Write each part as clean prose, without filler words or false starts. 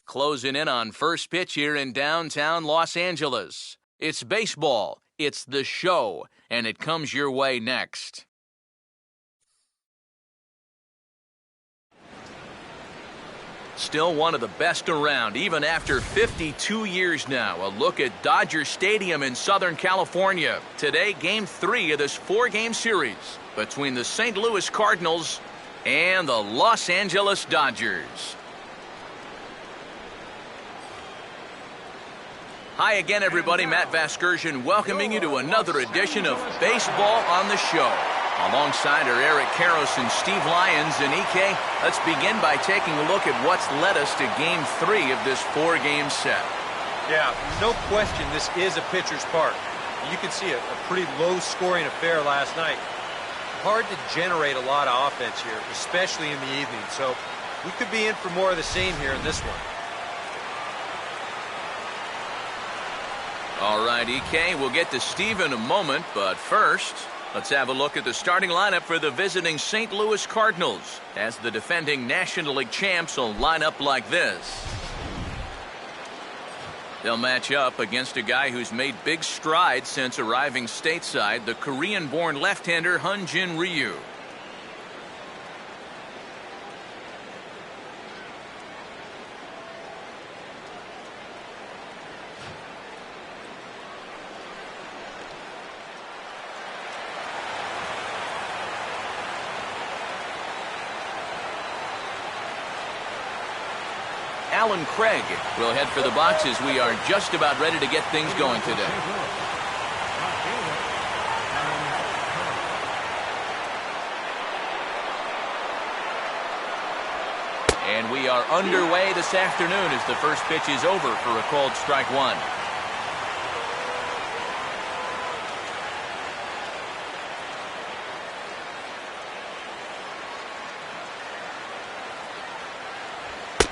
Closing in on first pitch here in downtown Los Angeles. It's baseball, it's the show, and it comes your way next. Still one of the best around, even after 52 years now. A look at Dodger Stadium in Southern California. Today, Game 3 of this 4-game series between the St. Louis Cardinals and the Los Angeles Dodgers. Hi again, everybody. Matt Vasgersian welcoming you to another edition of Baseball on the Show. Alongside our Eric Karros and Steve Lyons and EK, let's begin by taking a look at what's led us to Game 3 of this 4-game set. Yeah, no question this is a pitcher's park. You can see a pretty low-scoring affair last night. Hard to generate a lot of offense here, especially in the evening. So we could be in for more of the same here in this one. All right, EK, we'll get to Steve in a moment, but first, let's have a look at the starting lineup for the visiting St. Louis Cardinals, as the defending National League champs will line up like this. They'll match up against a guy who's made big strides since arriving stateside, the Korean-born left-hander Hyun-Jin Ryu. Alan Craig will head for the boxes. We are just about ready to get things going today. And we are underway this afternoon as the first pitch is over for a called strike one.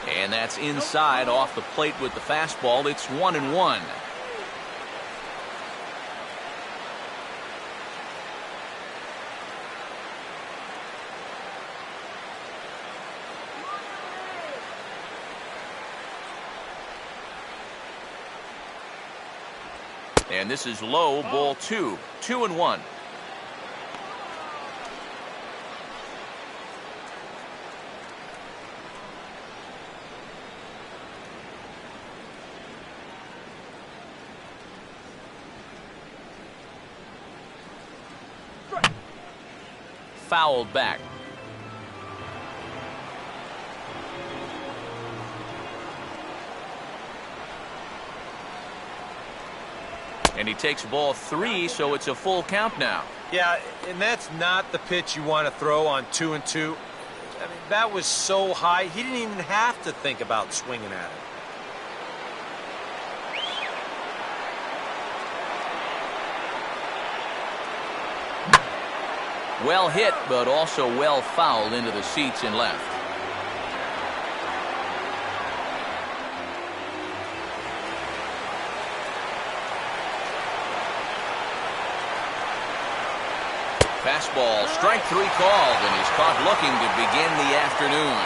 And that's inside off the plate with the fastball. It's 1-1. And this is low, ball 2. 2-1. Fouled back. And he takes ball 3, so it's a full count now. Yeah, and that's not the pitch you want to throw on 2-2. I mean, that was so high, he didn't even have to think about swinging at it. Well hit, but also well fouled into the seats and left. Fastball, strike 3 called, and he's caught looking to begin the afternoon.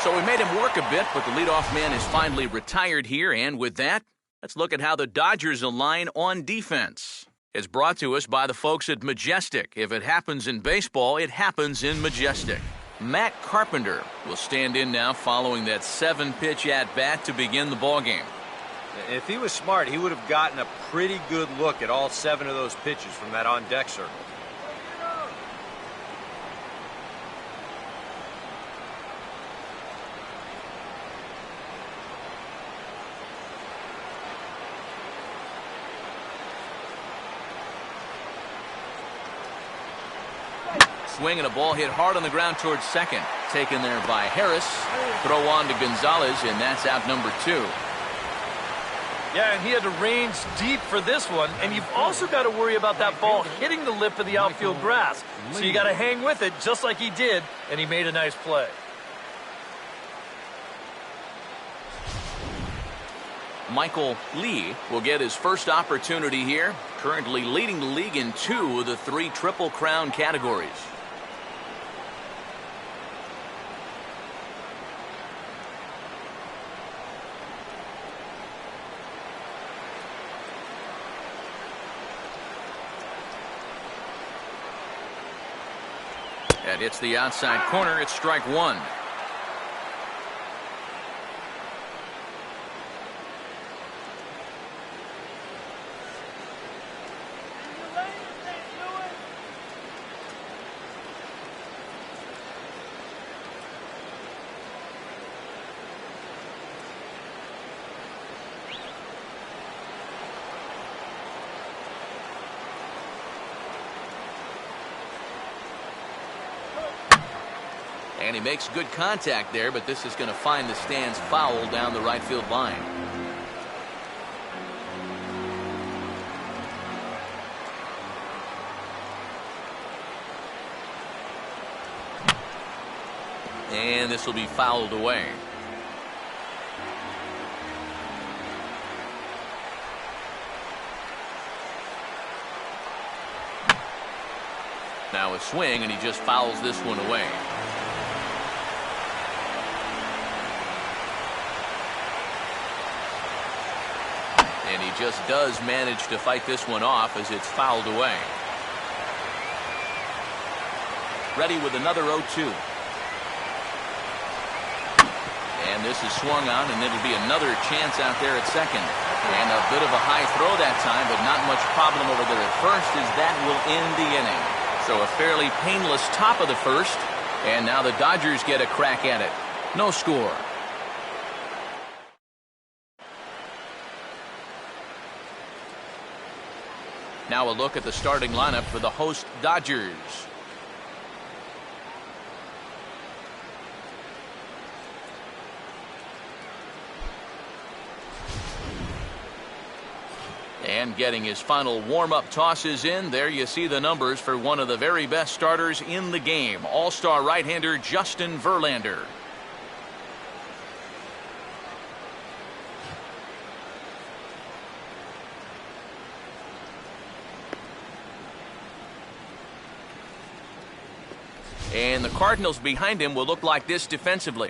So we made him work a bit, but the leadoff man is finally retired here, and with that, let's look at how the Dodgers align on defense. It's brought to us by the folks at Majestic. If it happens in baseball, it happens in Majestic. Matt Carpenter will stand in now following that 7-pitch at-bat to begin the ballgame. If he was smart, he would have gotten a pretty good look at all 7 of those pitches from that on-deck circle. Swing and a ball hit hard on the ground towards second. Taken there by Harris. Throw on to Gonzalez, and that's out number 2. Yeah, and he had to range deep for this one, and you've also got to worry about that ball hitting the lip of the outfield grass. So you got to hang with it just like he did, and he made a nice play. Michael Lee will get his first opportunity here, currently leading the league in 2 of the 3 Triple Crown categories. That hits the outside corner. It's strike one. And he makes good contact there, but this is going to find the stands foul down the right field line. And this will be fouled away. Now a swing, and he just fouls this one away. And he just does manage to fight this one off as it's fouled away. Ready with another 0-2. And this is swung on, and it'll be another chance out there at second. And a bit of a high throw that time, but not much problem over there at first, as that will end the inning. So a fairly painless top of the first, and now the Dodgers get a crack at it. No score. Now a look at the starting lineup for the host Dodgers. And getting his final warm-up tosses in, there you see the numbers for one of the very best starters in the game, all-star right-hander Justin Verlander. And the Cardinals behind him will look like this defensively.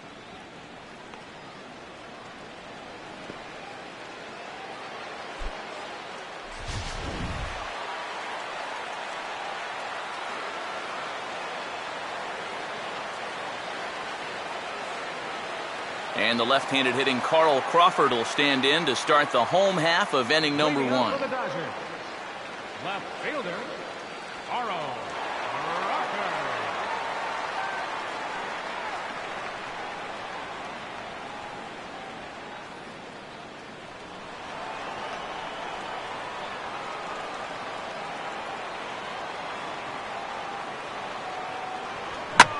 And the left-handed hitting Carl Crawford will stand in to start the home half of inning number one. Left fielder, Carl.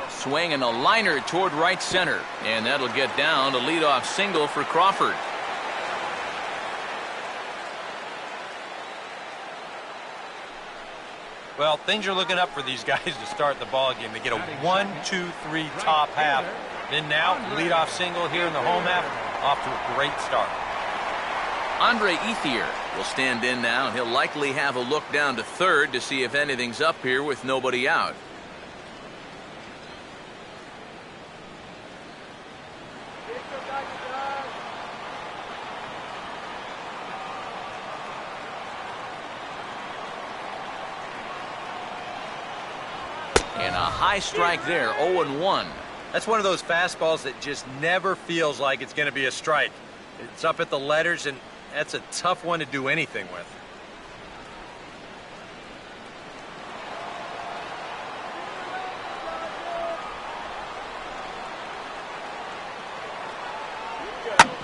Swing and a liner toward right center, and that'll get down to leadoff single for Crawford. Well, things are looking up for these guys to start the ball game. They get a 1-2-3 top half. Then now, leadoff single here in the home half, off to a great start. Andre Ethier will stand in now, and he'll likely have a look down to third to see if anything's up here with nobody out. And a high strike there, 0-1. That's one of those fastballs that just never feels like it's going to be a strike. It's up at the letters, and that's a tough one to do anything with.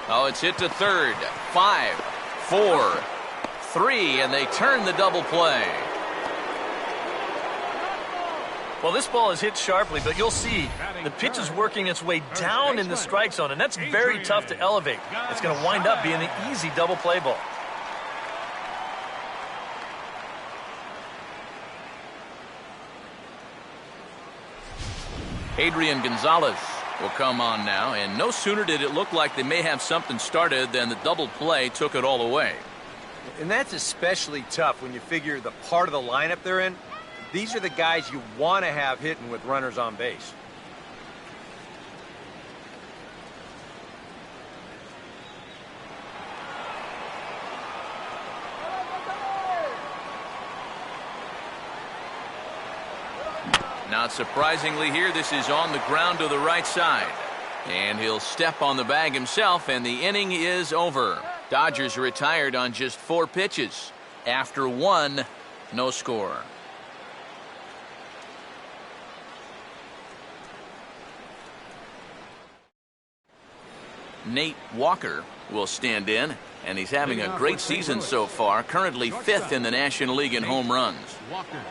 Oh, it's hit to third. 5, 4, 3, and they turn the double play. Well, this ball is hit sharply, but you'll see the pitch is working its way down in the strike zone, and that's very tough to elevate. It's going to wind up being an easy double play ball. Adrian Gonzalez will come on now, and no sooner did it look like they may have something started than the double play took it all away. And that's especially tough when you figure the part of the lineup they're in. These are the guys you want to have hitting with runners on base. Not surprisingly here, this is on the ground to the right side. And he'll step on the bag himself, and the inning is over. Dodgers retired on just 4 pitches. After 1, no score. Nate Walker will stand in, and he's having a great season so far, currently 5th in the National League in home runs. Walker.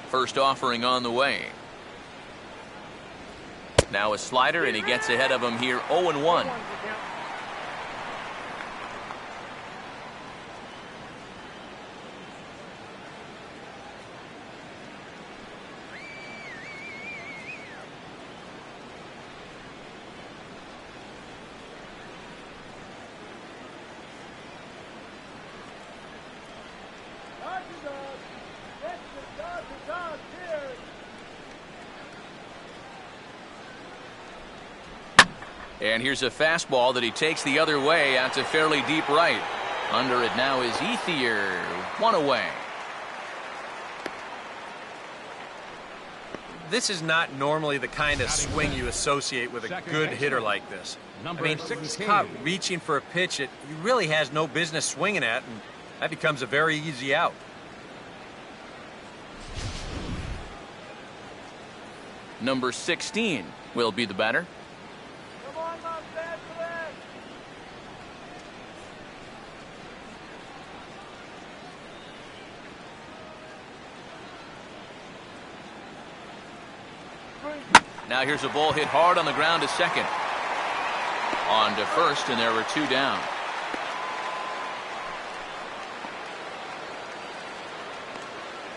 First offering on the way. Now a slider, and he gets ahead of him here, 0-1. And here's a fastball that he takes the other way out to fairly deep right. Under it now is Ethier. 1 away. This is not normally the kind of swing you associate with a good hitter like this. I mean, he's caught reaching for a pitch that he really has no business swinging at, and that becomes a very easy out. Number 16 will be the batter. Now here's a ball hit hard on the ground to second. On to first, and there were 2 down.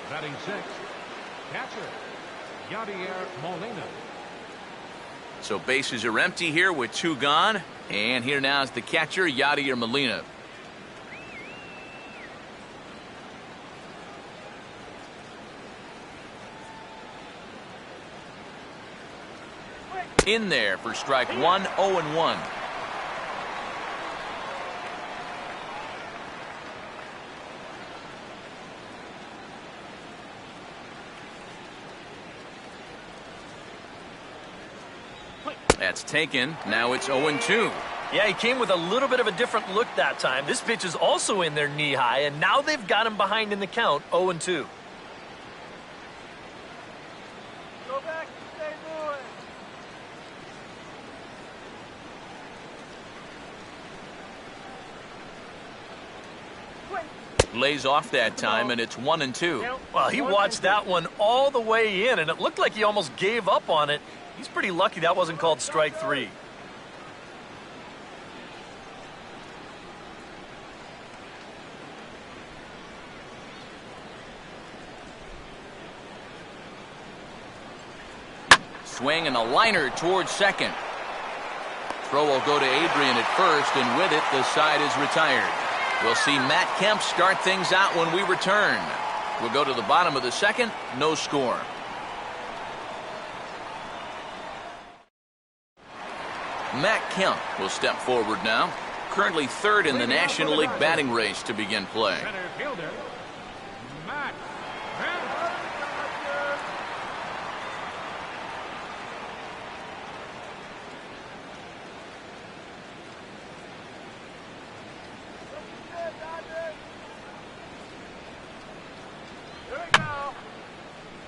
Batting 6th, catcher, Yadier Molina. So bases are empty here with 2 gone. And here now is the catcher, Yadier Molina. In there for strike 1, 0-1. That's taken. Now it's 0-2. Yeah, he came with a little bit of a different look that time. This pitch is also in there knee high, and now they've got him behind in the count, 0-2. Go back and stay moving. Lays off that time, and it's 1-2. Well, he watched that one all the way in, and it looked like he almost gave up on it. He's pretty lucky that wasn't called strike 3. Swing and a liner towards second. Throw will go to Adrian at first, and with it, the side is retired. We'll see Matt Kemp start things out when we return. We'll go to the bottom of the second, no score. Matt Kemp will step forward now. Currently 3rd in the National League batting race to begin play. Center fielder, Matt Kemp.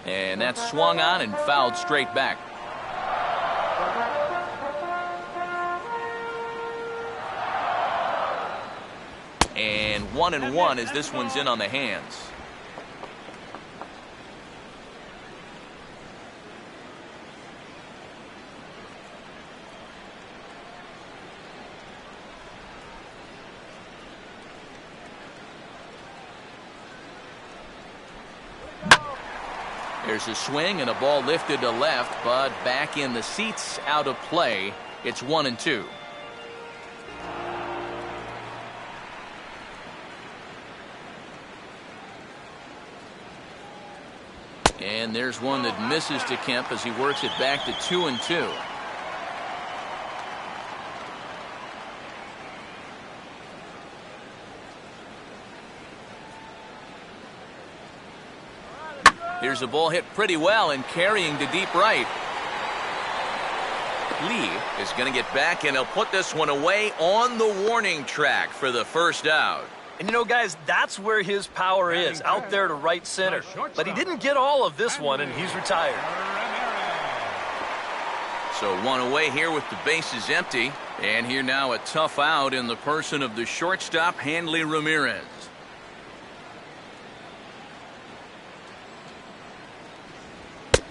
And that's swung on and fouled straight back. And 1-1 as this one's in on the hands. There's a swing and a ball lifted to left, but back in the seats, out of play. It's 1-2. And there's one that misses to Kemp as he works it back to 2-2. Here's a ball hit pretty well and carrying to deep right. Lee is going to get back, and he'll put this one away on the warning track for the first out. And you know, guys, that's where his power is, out there to right center. But he didn't get all of this one, and he's retired. So one away here with the bases empty. And here now a tough out in the person of the shortstop, Hanley Ramirez.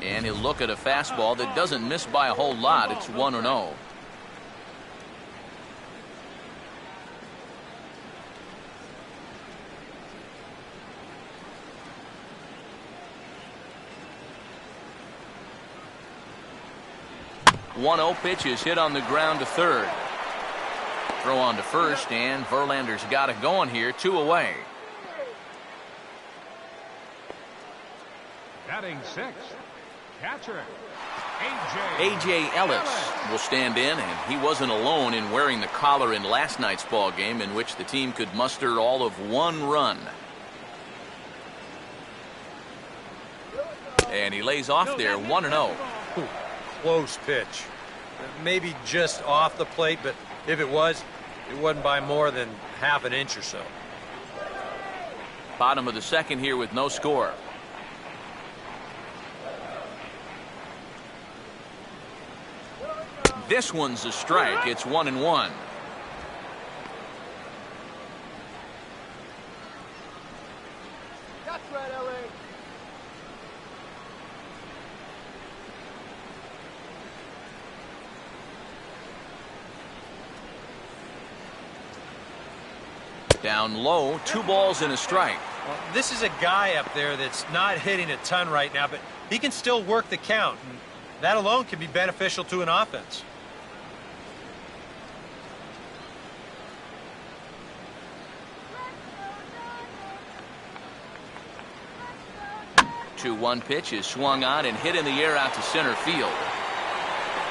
And he'll look at a fastball that doesn't miss by a whole lot. It's 1-0. One-0 pitch is hit on the ground to third. Throw on to first, and Verlander's got it going here. 2 away. Batting 6th, catcher, A.J. Ellis will stand in, and he wasn't alone in wearing the collar in last night's ball game, in which the team could muster all of 1 run. And he lays off there, 1-0. Close pitch. Maybe just off the plate, but if it wasn't by more than half an inch or so. Bottom of the second here with no score. This one's a strike. It's 1-1. That's right, LA. Down low, 2 balls and a strike. Well, this is a guy up there that's not hitting a ton right now, but he can still work the count. And that alone can be beneficial to an offense. One pitch is swung on and hit in the air out to center field.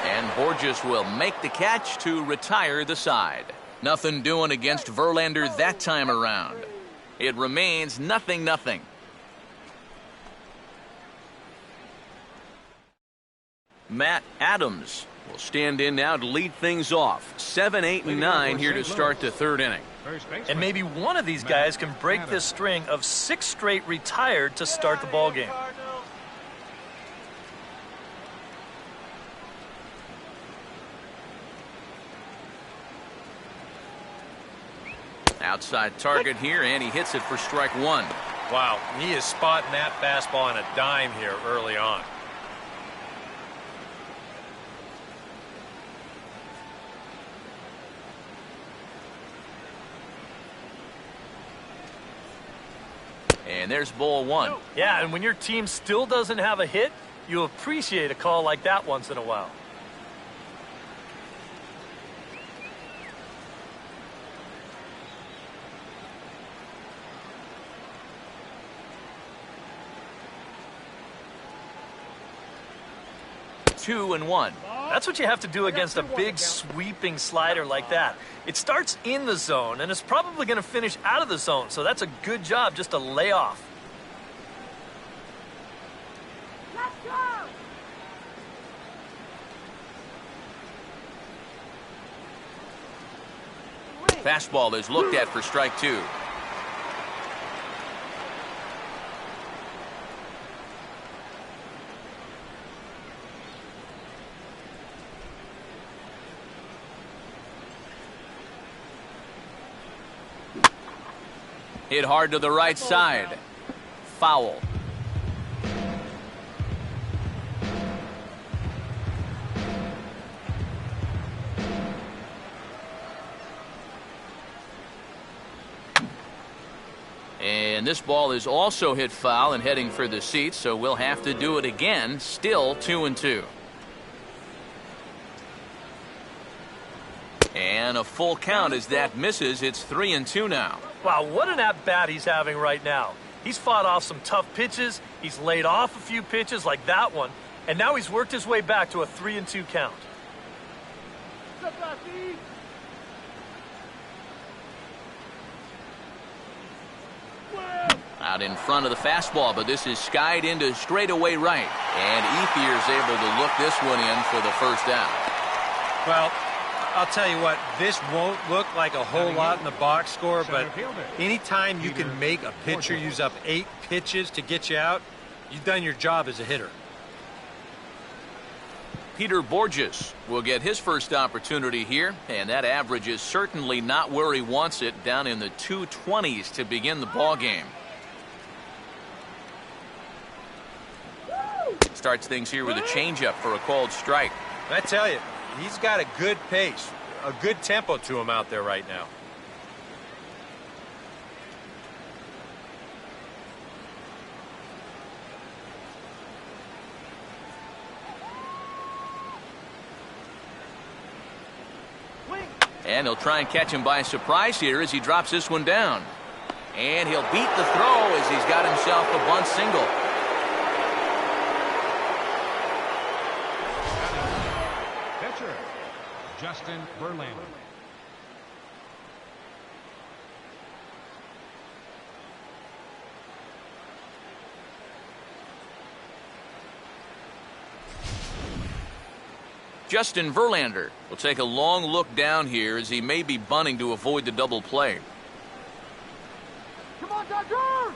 And Borges will make the catch to retire the side. Nothing doing against Verlander that time around. It remains 0-0. Matt Adams will stand in now to lead things off. 7, 8, and 9 here to start the 3rd inning. And maybe one of these guys can break this string of 6 straight retired to start the ball game. Outside target here, and he hits it for strike 1. Wow, he is spotting that fastball on a dime here early on. And there's ball 1. Yeah, and when your team still doesn't have a hit, you appreciate a call like that once in a while. Two and 1. That's what you have to do against a big sweeping slider like that. It starts in the zone, and it's probably going to finish out of the zone, so that's a good job just to lay off. Let's go! Fastball is looked at for strike 2. Hit hard to the right side. Foul. And this ball is also hit foul and heading for the seats, so we'll have to do it again. Still 2-2. And a full count as that misses. It's 3-2 now. Wow, what an at-bat he's having right now. He's fought off some tough pitches. He's laid off a few pitches like that one. And now he's worked his way back to a 3-2 count. Out in front of the fastball, but this is skied into straightaway right. And Ethier's able to look this one in for the first out. Well, I'll tell you what, this won't look like a whole lot in the box score, but anytime you can make a pitcher use up 8 pitches to get you out, you've done your job as a hitter. Peter Borges will get his first opportunity here, and that average is certainly not where he wants it, down in the 220s to begin the ball game. Starts things here with a changeup for a called strike. I tell you, he's got a good pace, a good tempo to him out there right now. And he'll try and catch him by surprise here as he drops this one down. And he'll beat the throw as he's got himself a bunt single. Pitcher, Justin Verlander. Justin Verlander will take a long look down here as he may be bunting to avoid the double play. Come on, Dodgers!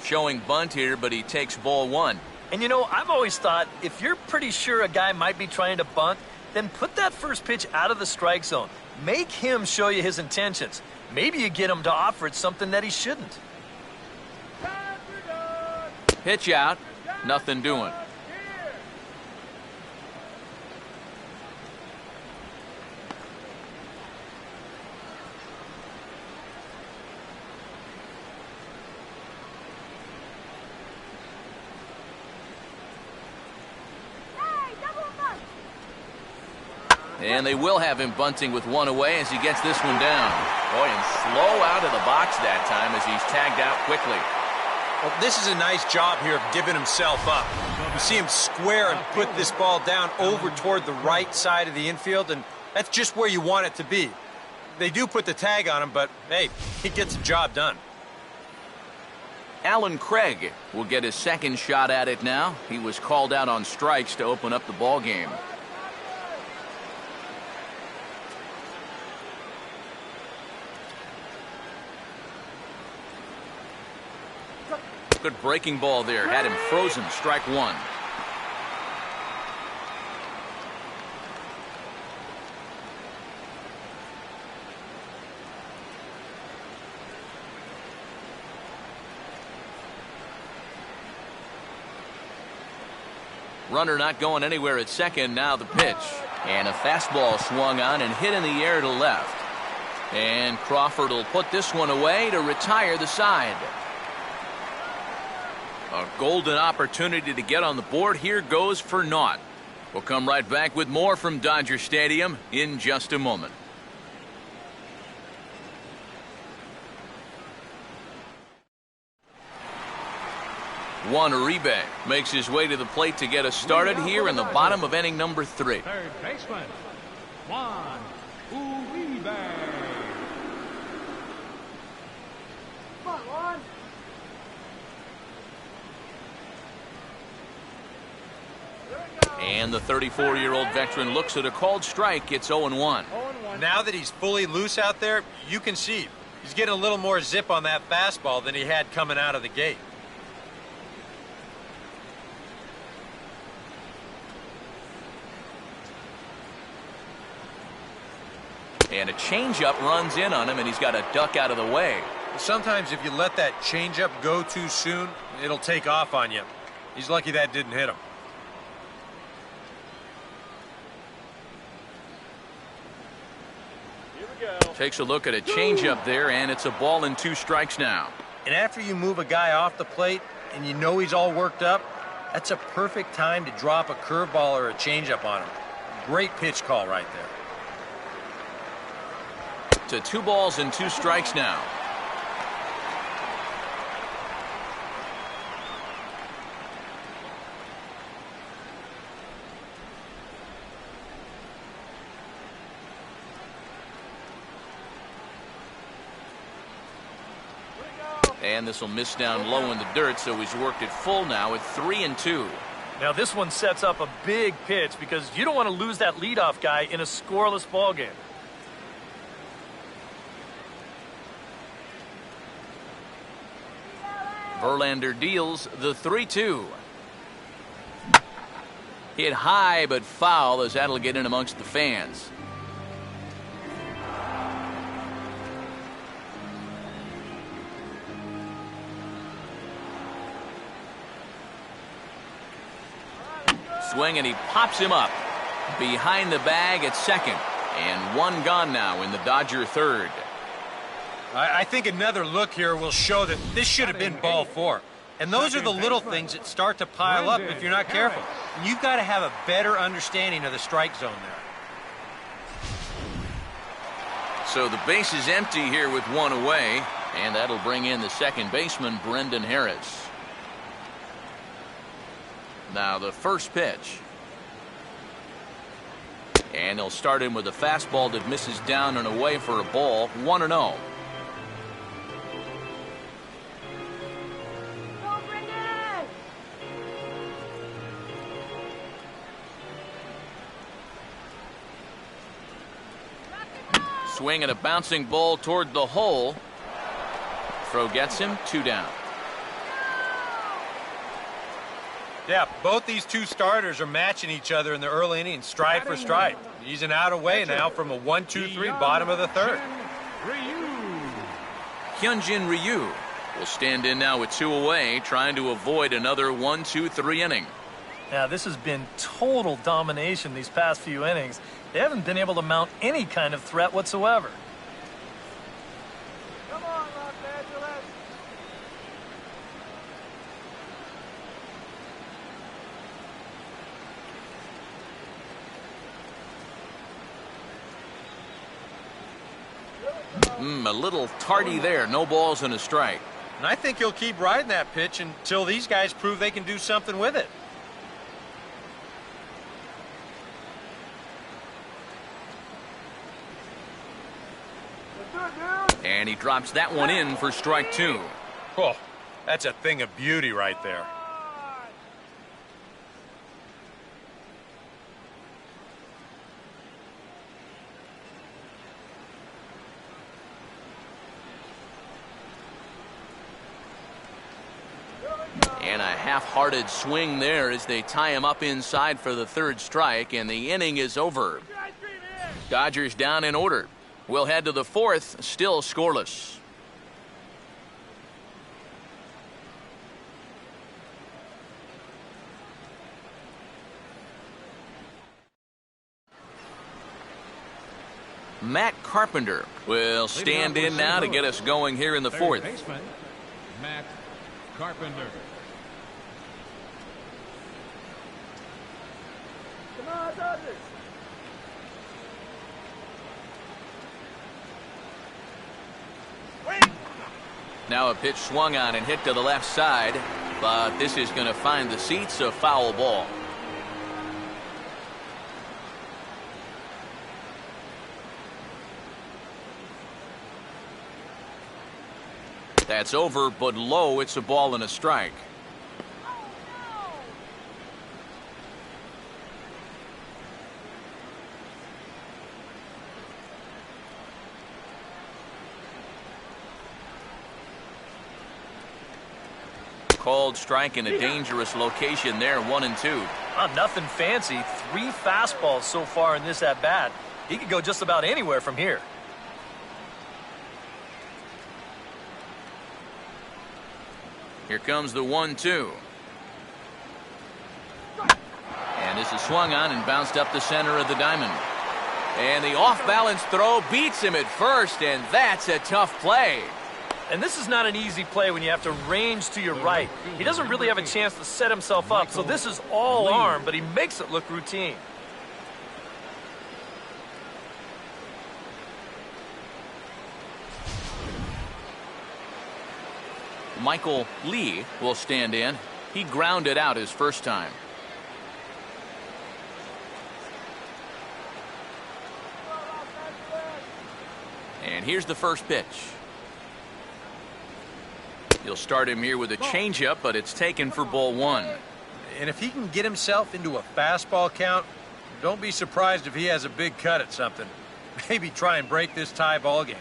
Showing bunt here, but he takes ball 1. And you know, I've always thought if you're pretty sure a guy might be trying to bunt, then put that first pitch out of the strike zone. Make him show you his intentions. Maybe you get him to offer it something that he shouldn't. Pitch out, nothing doing. And they will have him bunting with 1 away as he gets this one down. Boy, and slow out of the box that time as he's tagged out quickly. Well, this is a nice job here of giving himself up. You see him square and put this ball down over toward the right side of the infield, and that's just where you want it to be. They do put the tag on him, but, hey, he gets the job done. Alan Craig will get his second shot at it now. He was called out on strikes to open up the ball game. Good breaking ball there. Had him frozen. Strike 1. Runner not going anywhere at second. Now the pitch. And a fastball swung on and hit in the air to left. And Crawford will put this one away to retire the side. A golden opportunity to get on the board here goes for naught. We'll come right back with more from Dodger Stadium in just a moment. Juan Uribe makes his way to the plate to get us started here in the bottom of inning number 3. Third baseman, Juan Uribe. Come on, Juan. And the 34-year-old veteran looks at a called strike. It's 0-1. Now that he's fully loose out there, you can see he's getting a little more zip on that fastball than he had coming out of the gate. And a changeup runs in on him, and he's got to duck out of the way. Sometimes if you let that changeup go too soon, it'll take off on you. He's lucky that didn't hit him. Takes a look at a changeup there, and it's a ball and 2 strikes now. And after you move a guy off the plate and you know he's all worked up, that's a perfect time to drop a curveball or a changeup on him. Great pitch call right there. To 2 balls and 2 strikes now. And this will miss down low in the dirt, so he's worked it full now at 3-2. Now this one sets up a big pitch because you don't want to lose that leadoff guy in a scoreless ball game. Verlander deals the 3-2. Hit high but foul, as that'll get in amongst the fans. Swing, and he pops him up behind the bag at second, and one gone now in the Dodger third. I think another look here will show that this should have been ball 4. And those are the little things that start to pile up if you're not careful. And you've got to have a better understanding of the strike zone there. So the base is empty here with one away, and that'll bring in the second baseman, Brendan Harris. Now the first pitch. And he'll start in with a fastball that misses down and away for a ball, 1-0. Swing and a bouncing ball toward the hole. Throw gets him, 2 down. Yeah, both these two starters are matching each other in the early innings, stride for stride. He's an out away now from a 1-2-3 bottom of the third. Hyunjin Ryu will stand in now with 2 away, trying to avoid another 1-2-3 inning. Now this has been total domination these past few innings. They haven't been able to mount any kind of threat whatsoever. Come on, Los Angeles. A little tardy there. No balls and a strike. And I think he'll keep riding that pitch until these guys prove they can do something with it. And he drops that one in for strike 2. Oh, that's a thing of beauty right there. And a half-hearted swing there as they tie him up inside for the third strike, and the inning is over. Dodgers down in order. We'll head to the fourth, still scoreless. Matt Carpenter will stand in now to get us going here in the fourth. Baseman, Matt Carpenter. Come on, Dodgers. Now a pitch swung on and hit to the left side, but this is going to find the seats, a foul ball. That's over, but low. It's a ball and a strike. Called strike in a dangerous location there, 1-2. Nothing fancy. 3 fastballs so far in this at bat. He could go just about anywhere from here. Here comes the 1-2. And this is swung on and bounced up the center of the diamond. And the off-balance throw beats him at first, and that's a tough play. And this is not an easy play when you have to range to your right. He doesn't really have a chance to set himself up, so this is all arm, but he makes it look routine. Michael Lee will stand in. He grounded out his first time. And here's the first pitch. He'll start him here with a changeup, but it's taken for ball one. And if he can get himself into a fastball count, don't be surprised if he has a big cut at something. Maybe try and break this tie ball game.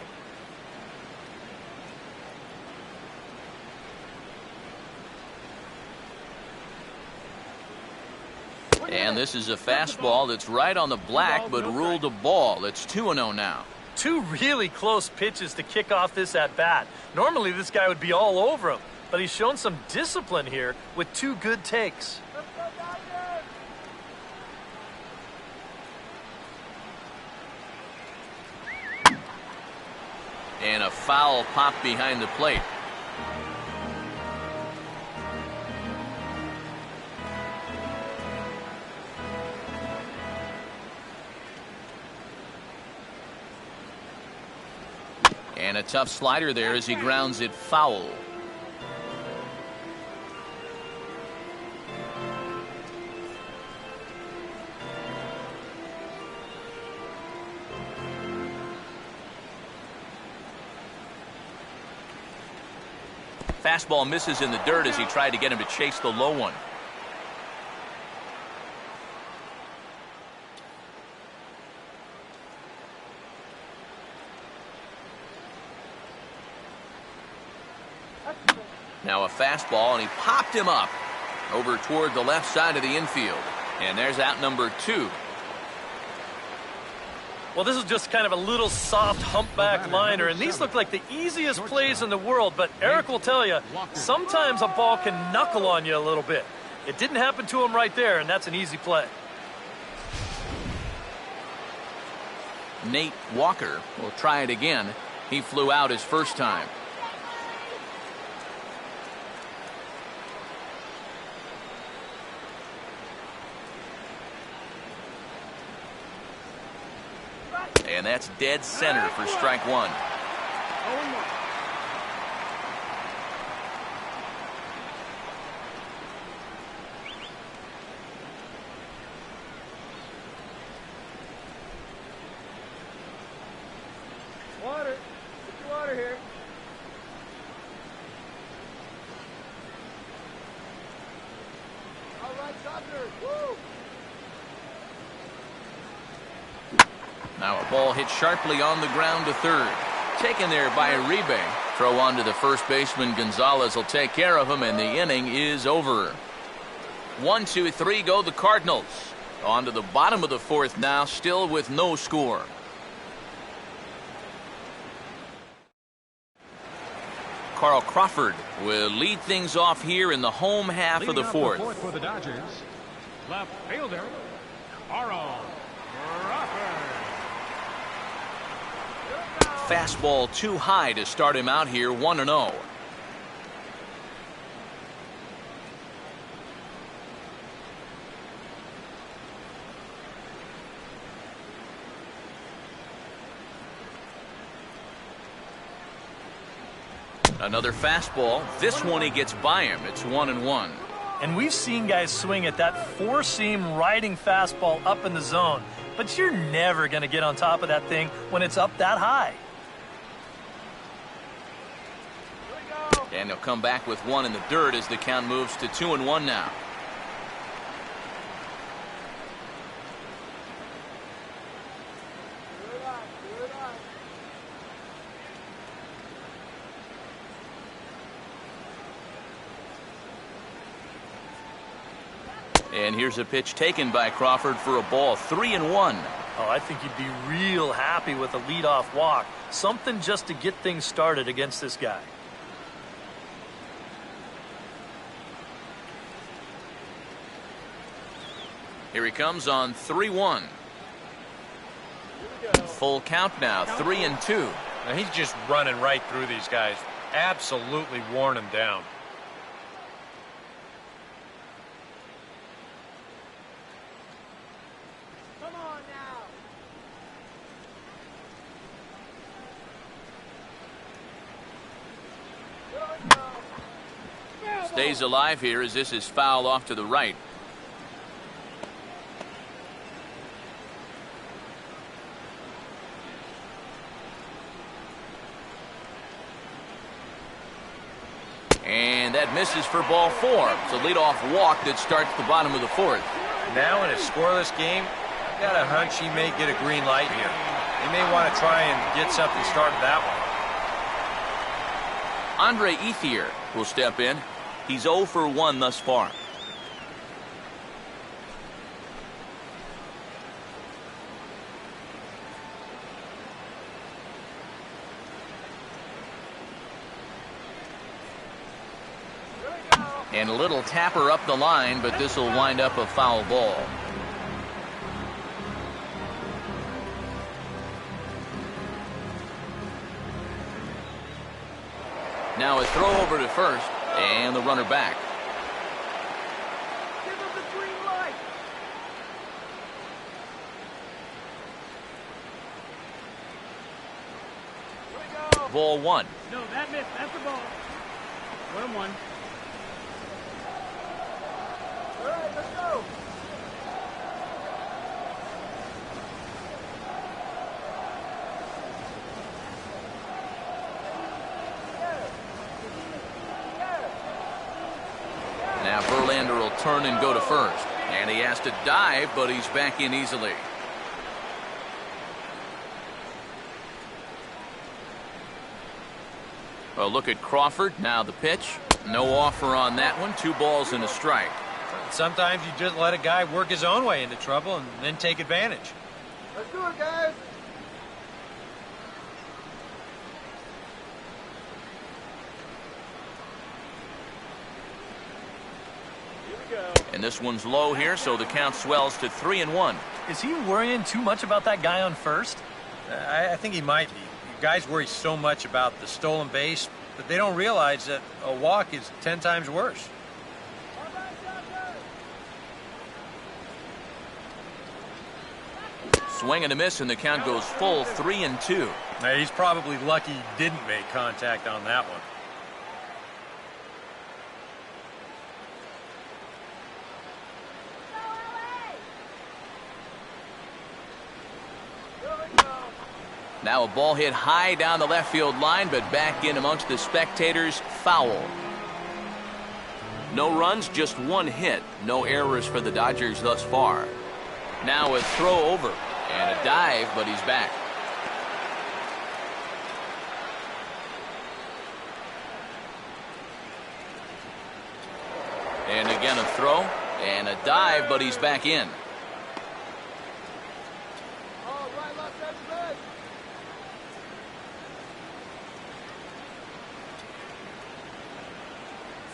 And this is a fastball that's right on the black, but ruled a ball. It's 2-0 now. Two really close pitches to kick off this at-bat. Normally this guy would be all over him, but he's shown some discipline here with two good takes. And a foul pop behind the plate. And a tough slider there as he grounds it foul. Fastball misses in the dirt as he tried to get him to chase the low one. Now a fastball, and he popped him up over toward the left side of the infield. And there's out number 2. Well, this is just kind of a little soft humpback liner, and these look like the easiest plays in the world, but Eric will tell you, sometimes a ball can knuckle on you a little bit. It didn't happen to him right there, and that's an easy play. Nate Walker will try it again. He flew out his first time. And that's dead center for strike one. Water. Get your water here. All right, Sumner. Woo! Now a ball hit sharply on the ground to third. Taken there by Uribe. Throw on to the first baseman. Gonzalez will take care of him, and the inning is over. 1, 2, 3 go the Cardinals. On to the bottom of the fourth now, still with no score. Carl Crawford will lead things off here in the home half of the fourth. For the Dodgers, left fielder, Carl Crawford. Fastball too high to start him out here, 1-0. Another fastball. This one he gets by him. It's 1-1. And we've seen guys swing at that four-seam riding fastball up in the zone, but you're never going to get on top of that thing when it's up that high. And he'll come back with one in the dirt as the count moves to 2-1 now. And here's a pitch taken by Crawford for a ball, 3-1. Oh, I think you'd be real happy with a leadoff walk. Something just to get things started against this guy. Here he comes on 3-1. Full count now, 3-2. Now he's just running right through these guys. Absolutely worn them down. Come on now. Stays alive here as this is foul off to the right. it misses for ball 4. It's a leadoff walk that starts the bottom of the 4th. Now in a scoreless game, I've got a hunch he may get a green light here. He may want to try and get something started that one. Andre Ethier will step in. He's 0 for 1 thus far. And a little tapper up the line, but this will wind up a foul ball. Now a throw over to first, and the runner back. Give him the green light. Here we go. Ball 1. No, that missed. That's the ball. 1-1. All right, let's go. Now Verlander will turn and go to first. And he has to dive, but he's back in easily. A look at Crawford. Now the pitch. No offer on that one. 2 balls and a strike. Sometimes you just let a guy work his own way into trouble and then take advantage. Let's do it, guys. Here we go. And this one's low here, so the count swells to 3-1. Is he worrying too much about that guy on first? I think he might be. Guys worry so much about the stolen base, but they don't realize that a walk is 10 times worse. Swing and a miss, and the count goes full 3-2. Now, he's probably lucky he didn't make contact on that one. Now a ball hit high down the left field line, but back in amongst the spectators. Foul. No runs, just 1 hit. No errors for the Dodgers thus far. Now a throw over and a dive, but he's back. And again a throw and a dive, but he's back in.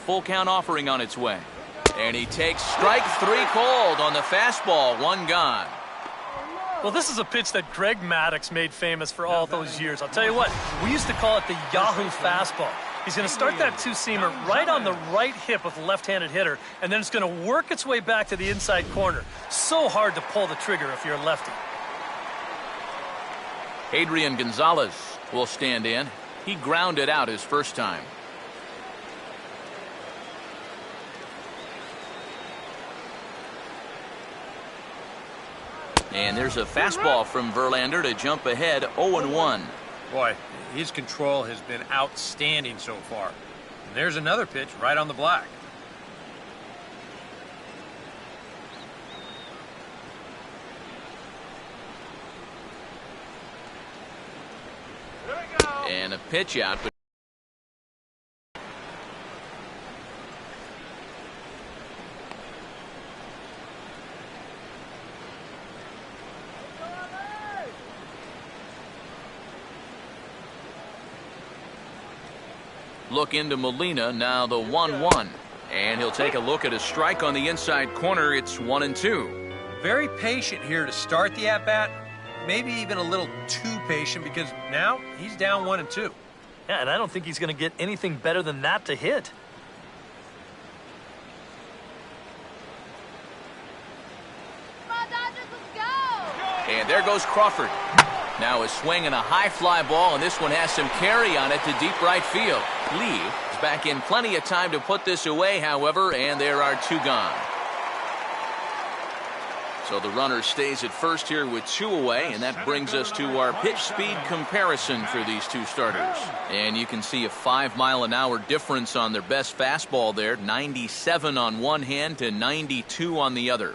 Full count offering on its way. And he takes strike 3 called on the fastball. 1 gone. Well, this is a pitch that Greg Maddux made famous for all those years. I'll tell you what, we used to call it the Yahoo fastball. He's going to start that 2-seamer right on the right hip with a left-handed hitter, and then it's going to work its way back to the inside corner. So hard to pull the trigger if you're a lefty. Adrian Gonzalez will stand in. He grounded out his first time. And there's a fastball from Verlander to jump ahead 0-1. Boy, his control has been outstanding so far. And there's another pitch right on the black. And a pitch out. Look into Molina, now the 1-1. And he'll take a look at a strike on the inside corner. It's 1-2. Very patient here to start the at-bat. Maybe even a little too patient because now he's down 1-2. Yeah, and I don't think he's going to get anything better than that to hit. Come on, Dodgers, let's go! And there goes Crawford. Now a swing and a high fly ball, and this one has some carry on it to deep right field. Lee is back in plenty of time to put this away, however, and there are 2 gone. So the runner stays at first here with 2 away, and that brings us to our pitch speed comparison for these two starters. And you can see a 5-mile-an-hour difference on their best fastball there, 97 on one hand to 92 on the other.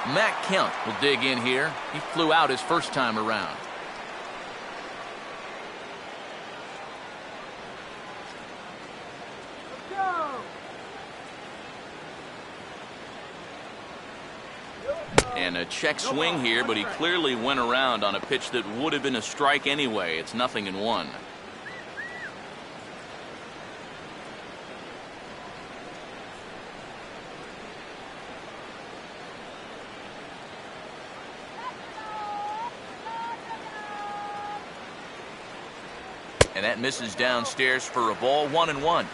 Matt Kemp will dig in here. He flew out his first time around. And a check swing here, but he clearly went around on a pitch that would have been a strike anyway. It's 0-1. And that misses downstairs for a ball, 1-1.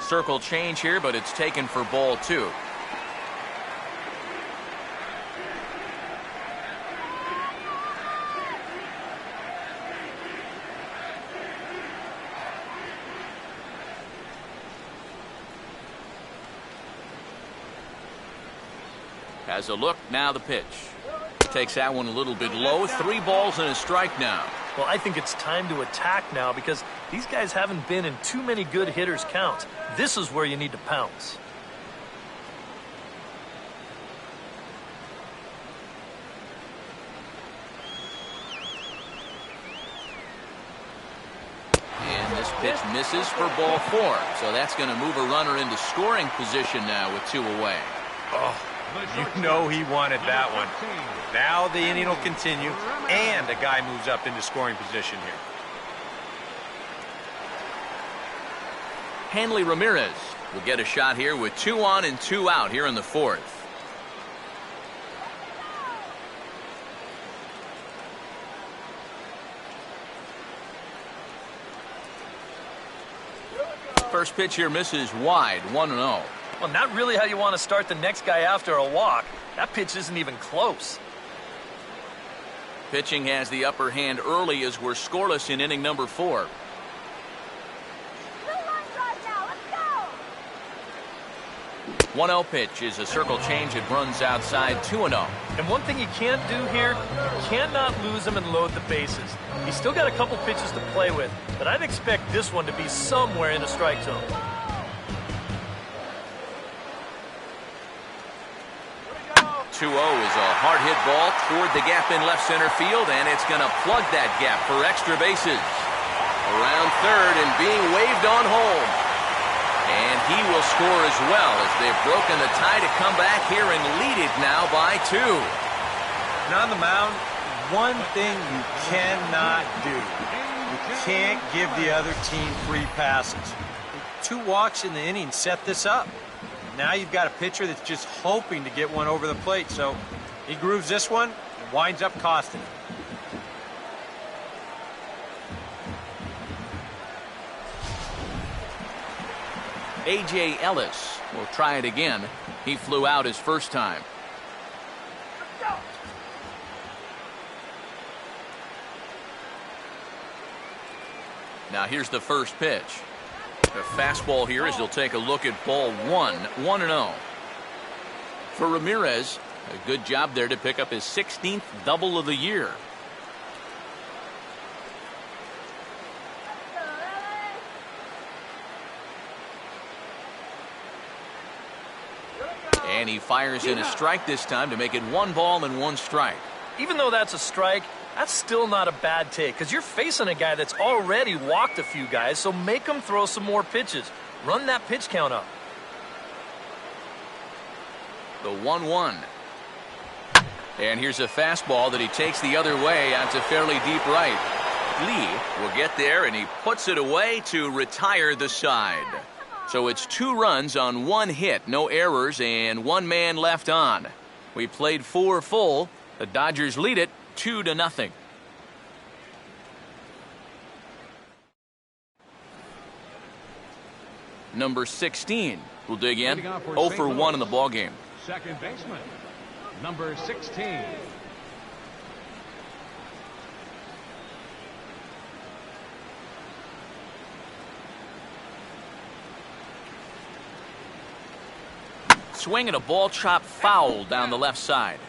Circle change here, but it's taken for ball 2. Has a look, now the pitch. Takes that one a little bit low. 3 balls and a strike now. Well, I think it's time to attack now because these guys haven't been in too many good hitters' counts. This is where you need to pounce. And this pitch misses for ball 4. So that's going to move a runner into scoring position now with 2 away. Oh, you know he wanted that one. Now the inning will continue, and a guy moves up into scoring position here. Hanley Ramirez will get a shot here with 2 on and 2 out here in the 4th. First pitch here misses wide, 1-0. Well, not really how you want to start the next guy after a walk. That pitch isn't even close. Pitching has the upper hand early as we're scoreless in inning number 4. 1-0 pitch is a circle change. It runs outside 2-0. And one thing you can't do here, you cannot lose him and load the bases. He's still got a couple pitches to play with, but I'd expect this one to be somewhere in the strike zone. 2-0 is a hard hit ball toward the gap in left center field, and it's going to plug that gap for extra bases. Around third and being waved on home. And he will score as well as they've broken the tie to come back here and lead it now by 2. And on the mound, one thing you cannot do. You can't give the other team free passes. 2 walks in the inning set this up. Now you've got a pitcher that's just hoping to get one over the plate. So he grooves this one and winds up costing him. A.J. Ellis will try it again. He flew out his first time. Now here's the first pitch. The fastball here as he'll take a look at ball 1, 1-0. For Ramirez, a good job there to pick up his 16th double of the year. And he fires in a strike this time to make it 1 ball and 1 strike. Even though that's a strike, that's still not a bad take because you're facing a guy that's already walked a few guys, so make him throw some more pitches. Run that pitch count up. The 1-1. And here's a fastball that he takes the other way out to fairly deep right. Lee will get there, and he puts it away to retire the side. So it's 2 runs on 1 hit, no errors, and 1 man left on. We played 4 full. The Dodgers lead it 2-0. number 16, will dig in. Leading off for 0 St. for 1 Louis. in the ballgame. Second baseman, number 16. Swinging a ball chopped foul down the left side.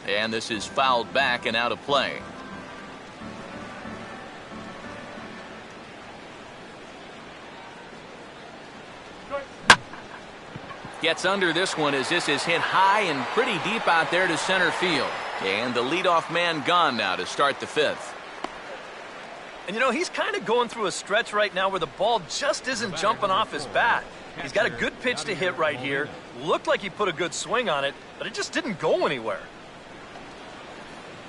And this is fouled back and out of play. Gets under this one as this is hit high and pretty deep out there to center field. And the leadoff man gone now to start the 5th. And you know, he's kind of going through a stretch right now where the ball just isn't jumping off his bat. He's got a good pitch to hit right here. Looked like he put a good swing on it, but it just didn't go anywhere.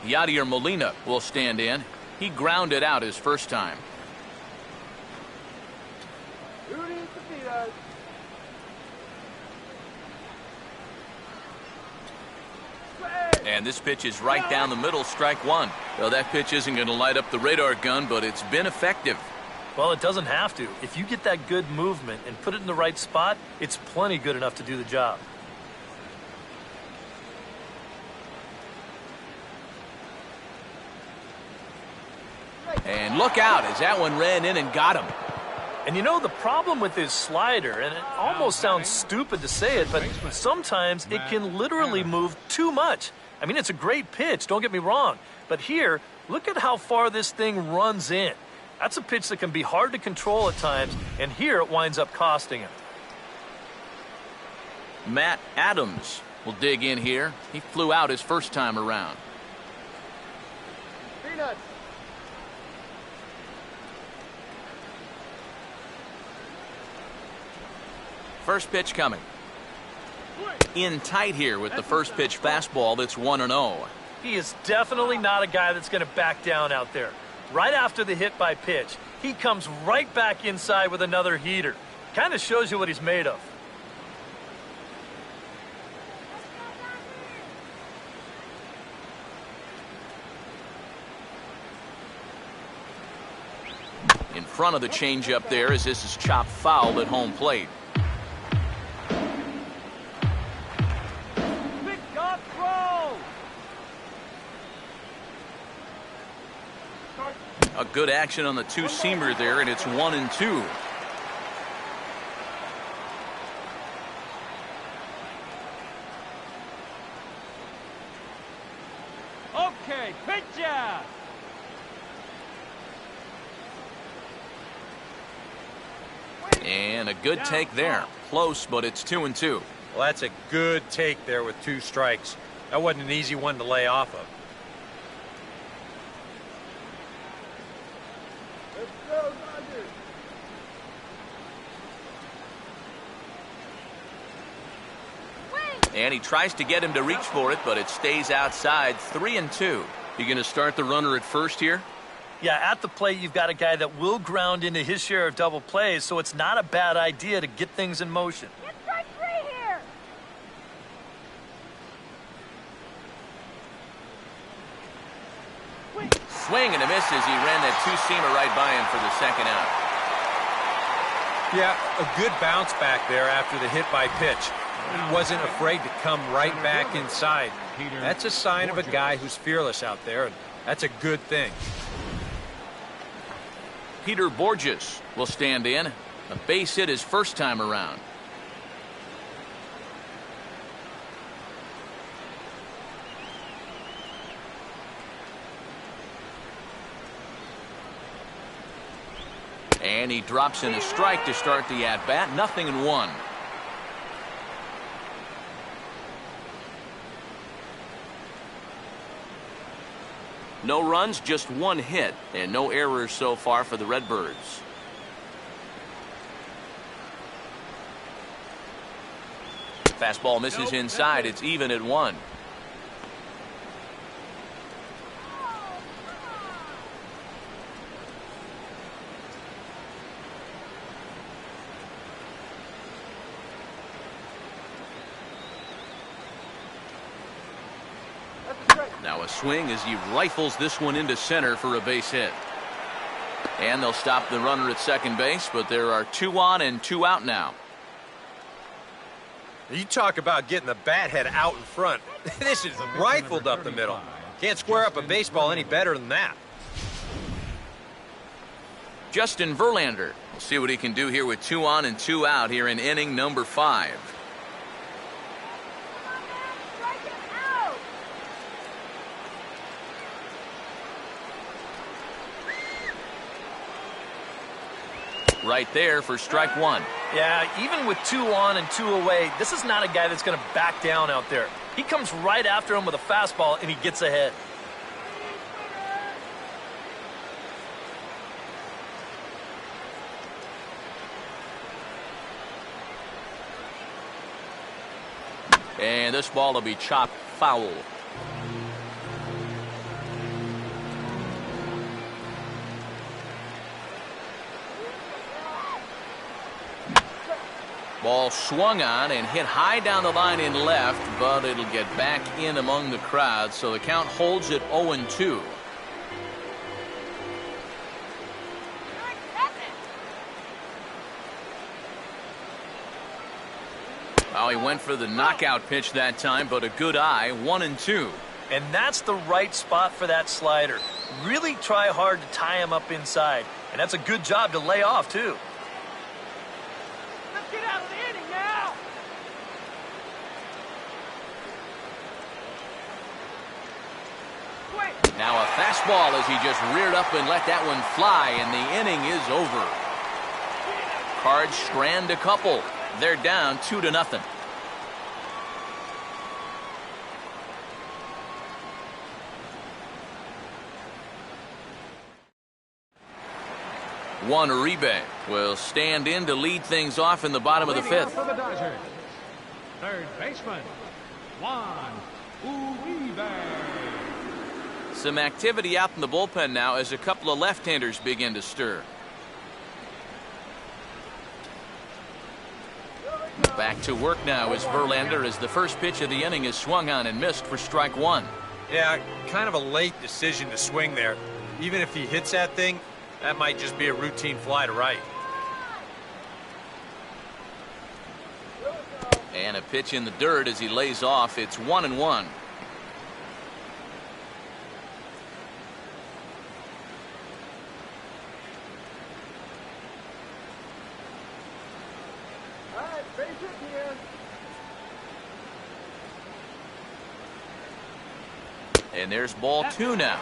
Yadier Molina will stand in. He grounded out his first time. Who needs to beat us? And this pitch is right down the middle, strike 1. Well, that pitch isn't going to light up the radar gun, but it's been effective. Well, it doesn't have to. If you get that good movement and put it in the right spot, it's plenty good enough to do the job. And look out as that one ran in and got him. And you know, the problem with his slider, and it almost sounds stupid to say it, but sometimes it can literally move too much. I mean, it's a great pitch, don't get me wrong. But here, look at how far this thing runs in. That's a pitch that can be hard to control at times, and here it winds up costing him. Matt Adams will dig in here. He flew out his first time around. Peanuts. First pitch coming. In tight here with the first pitch fastball that's 1-0. He is definitely not a guy that's going to back down out there. Right after the hit by pitch, he comes right back inside with another heater. Kind of shows you what he's made of. In front of the changeup there as this is chopped foul at home plate. A good action on the two-seamer there, and it's 1-2. Okay, pitcher. And a good take there. Close, but it's 2-2. Well, that's a good take there with 2 strikes. That wasn't an easy one to lay off of. Let's go, Dodgers. And he tries to get him to reach for it, but it stays outside. 3-2. You going to start the runner at first here? Yeah, at the plate, you've got a guy that will ground into his share of double plays, so it's not a bad idea to get things in motion. Get strike 3 here. Swing and a miss as he ran that two-seamer right by him for the second out. Yeah, a good bounce back there after the hit by pitch. He wasn't afraid to come right back inside. That's a sign of a guy who's fearless out there, and that's a good thing. Peter Borges will stand in. A base hit his first time around. And he drops in a strike to start the at-bat. 0-1. No runs, just 1 hit, and no errors so far for the Redbirds. Fastball misses inside. It's even at 1. Now a swing as he rifles this one into center for a base hit. And they'll stop the runner at second base, but there are 2 on and 2 out now. You talk about getting the bat head out in front. This is rifled up the middle. Can't square up a baseball any better than that. Justin Verlander. We'll see what he can do here with 2 on and 2 out here in inning number 5. Strike him out. Right there for strike 1. Yeah, even with 2 on and 2 away, this is not a guy that's going to back down out there. He comes right after him with a fastball, and he gets ahead. And this ball will be chopped foul. Ball swung on and hit high down the line in left, but it'll get back in among the crowd, so the count holds at 0-2. Well, he went for the knockout pitch that time, but a good eye, 1-2. And that's the right spot for that slider. Really try hard to tie him up inside, and that's a good job to lay off, too. Let's get out of the inning now. Wait. Now a fastball as he just reared up and let that one fly, and the inning is over. Cards strand a couple. They're down 2-0. Juan Uribe will stand in to lead things off in the bottom of the Leading off 5th. for the Dodgers, third baseman, Juan Uribe. Some activity out in the bullpen now as a couple of left-handers begin to stir. Back to work now is Verlander as the first pitch of the inning is swung on and missed for strike 1. Yeah, kind of a late decision to swing there. Even if he hits that thing, that might just be a routine fly to right. And a pitch in the dirt as he lays off. It's 1-1. All right, base hit here. And there's ball 2 now.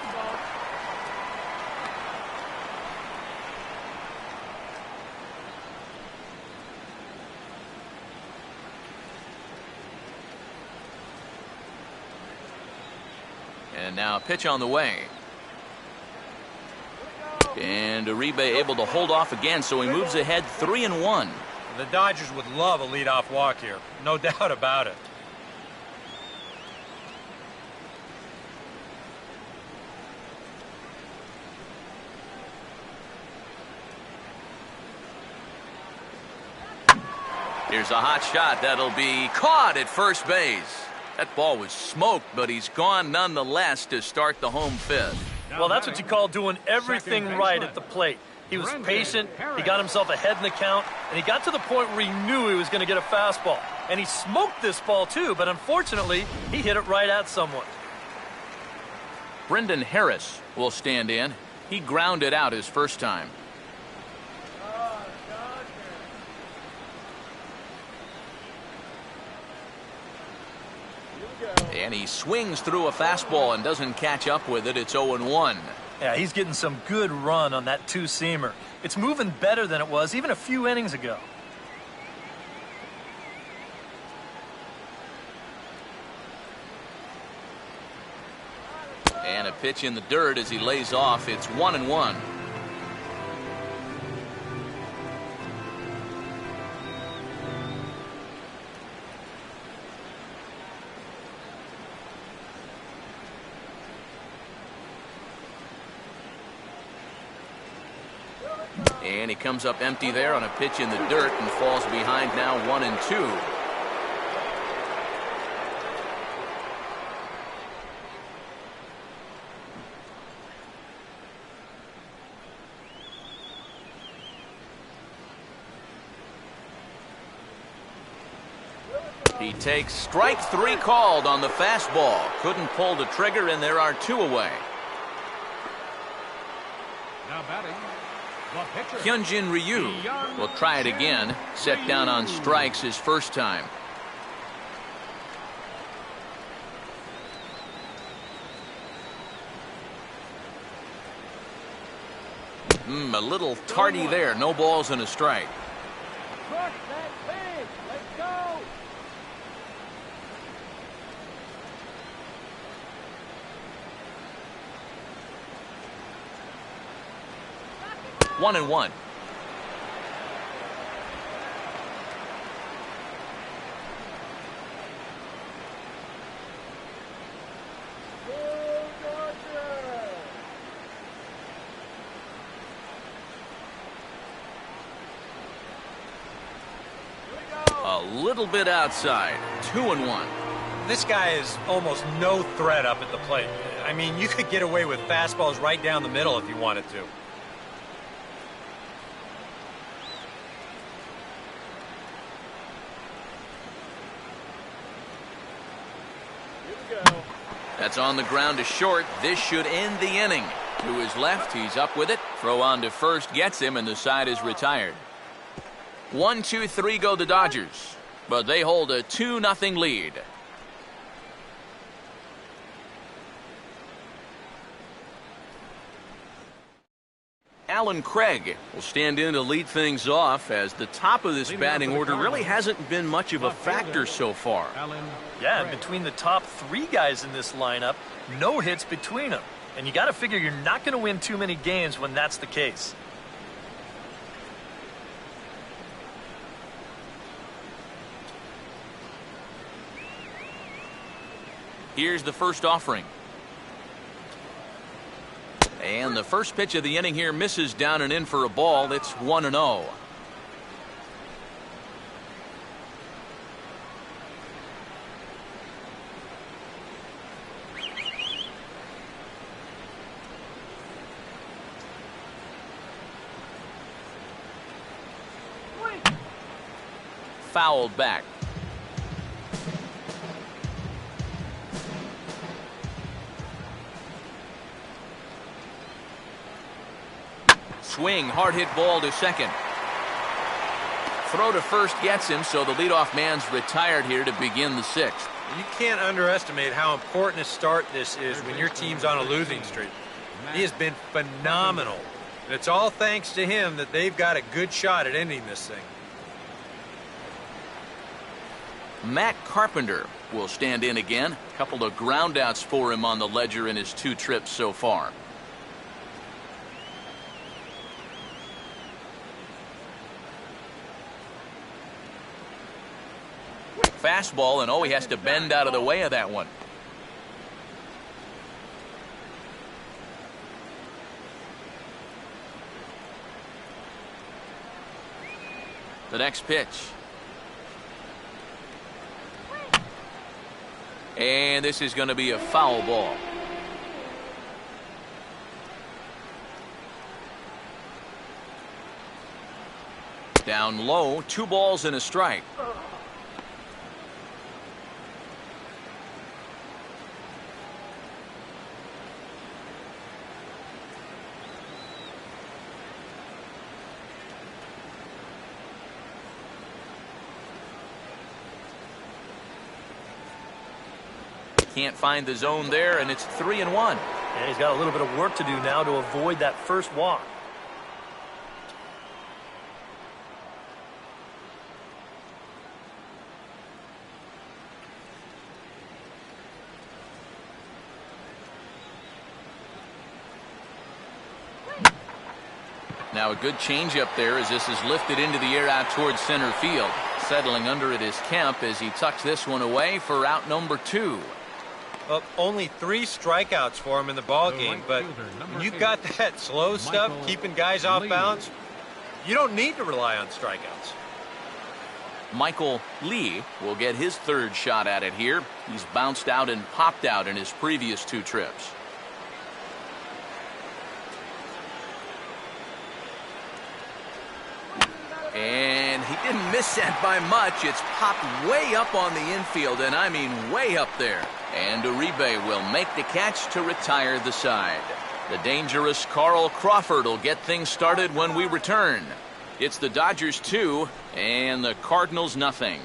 And now a pitch on the way. And Uribe able to hold off again, so he moves ahead 3-1. The Dodgers would love a leadoff walk here. No doubt about it. Here's a hot shot that'll be caught at first base. That ball was smoked, but he's gone nonetheless to start the home 5th. Well, that's what you call doing everything right at the plate. He was patient, he got himself ahead in the count, and he got to the point where he knew he was going to get a fastball. And he smoked this ball, too, but unfortunately, he hit it right at someone. Brendan Harris will stand in. He grounded out his first time. And he swings through a fastball and doesn't catch up with it. It's 0-1. Yeah, he's getting some good run on that two-seamer. It's moving better than it was even a few innings ago. And a pitch in the dirt as he lays off. It's 1-1. And he comes up empty there on a pitch in the dirt and falls behind now 1-2. He takes strike 3 called on the fastball. Couldn't pull the trigger, and there are 2 away. Now batting, the pitcher. Hyunjin Ryu will try it again. Set down on strikes his first time. A little tardy there. No balls and a strike. Crush that big. Let's go. One and one. A little bit outside. 2-1. This guy is almost no threat up at the plate. I mean, you could get away with fastballs right down the middle if you wanted to. That's on the ground to short. This should end the inning. To his left, he's up with it. Throw on to first gets him, and the side is retired. 1, 2, 3 go the Dodgers, but they hold a 2-0 lead. Alan Craig will stand in to lead things off, as the top of this batting order really hasn't been much of a factor so far. Yeah, and between the top 3 guys in this lineup, no hits between them. And you got to figure you're not going to win too many games when that's the case. Here's the first offering. And the first pitch of the inning here misses down and in for a ball. It's 1-0. Fouled back. Swing, hard hit ball to second. Throw to first gets him, so the leadoff man's retired here to begin the 6th. You can't underestimate how important a start this is when your team's on a losing streak. He has been phenomenal. And it's all thanks to him that they've got a good shot at ending this thing. Matt Carpenter will stand in again. A couple of groundouts for him on the ledger in his 2 trips so far. Fastball, and he has to bend out of the way of that one. The next pitch. And this is going to be a foul ball. Down low, 2 balls and a strike. Can't find the zone there, and it's 3-1. Yeah, he's got a little bit of work to do now to avoid that first walk. Now a good changeup there as this is lifted into the air out towards center field. Settling under it is Kemp as he tucks this one away for out number 2. Well, only 3 strikeouts for him in the ball game, but when you've got that slow stuff keeping guys off balance, you don't need to rely on strikeouts. Michael Lee will get his 3rd shot at it here. He's bounced out and popped out in his previous 2 trips. And he didn't miss that by much. It's popped way up on the infield, and I mean way up there. And Uribe will make the catch to retire the side. The dangerous Carl Crawford will get things started when we return. It's the Dodgers 2 and the Cardinals nothing.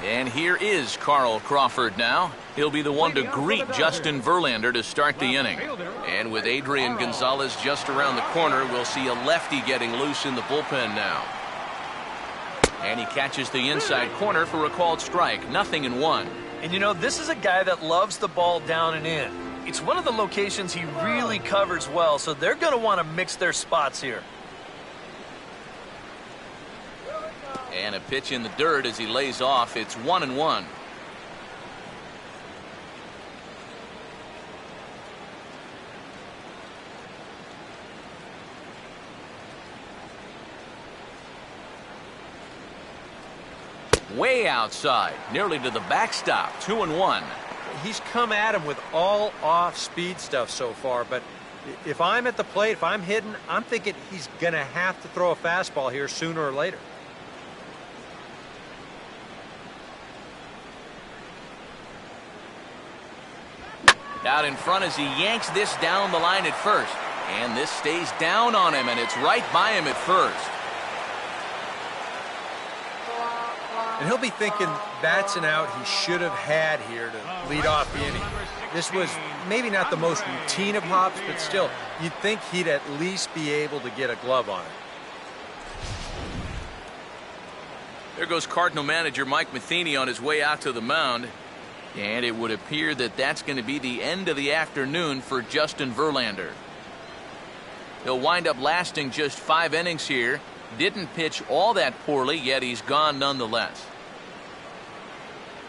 And here is Carl Crawford now. He'll be the one to greet Justin Verlander to start the inning. And with Adrian Gonzalez just around the corner, we'll see a lefty getting loose in the bullpen now. And he catches the inside corner for a called strike. 0-1. And you know, this is a guy that loves the ball down and in. It's one of the locations he really covers well, so they're going to want to mix their spots here. And a pitch in the dirt as he lays off. It's 1-1. Way outside, nearly to the backstop. 2-1. He's come at him with all off-speed stuff so far, but if I'm at the plate, if I'm hitting, I'm thinking he's going to have to throw a fastball here sooner or later. Out in front as he yanks this down the line at first. And this stays down on him, and it's right by him at first. And he'll be thinking that's an out he should have had here to lead off the inning. This was maybe not the most routine of hops, but still, you'd think he'd at least be able to get a glove on it. There goes Cardinal manager Mike Matheny on his way out to the mound. And it would appear that that's going to be the end of the afternoon for Justin Verlander. He'll wind up lasting just 5 innings here. Didn't pitch all that poorly, yet he's gone nonetheless.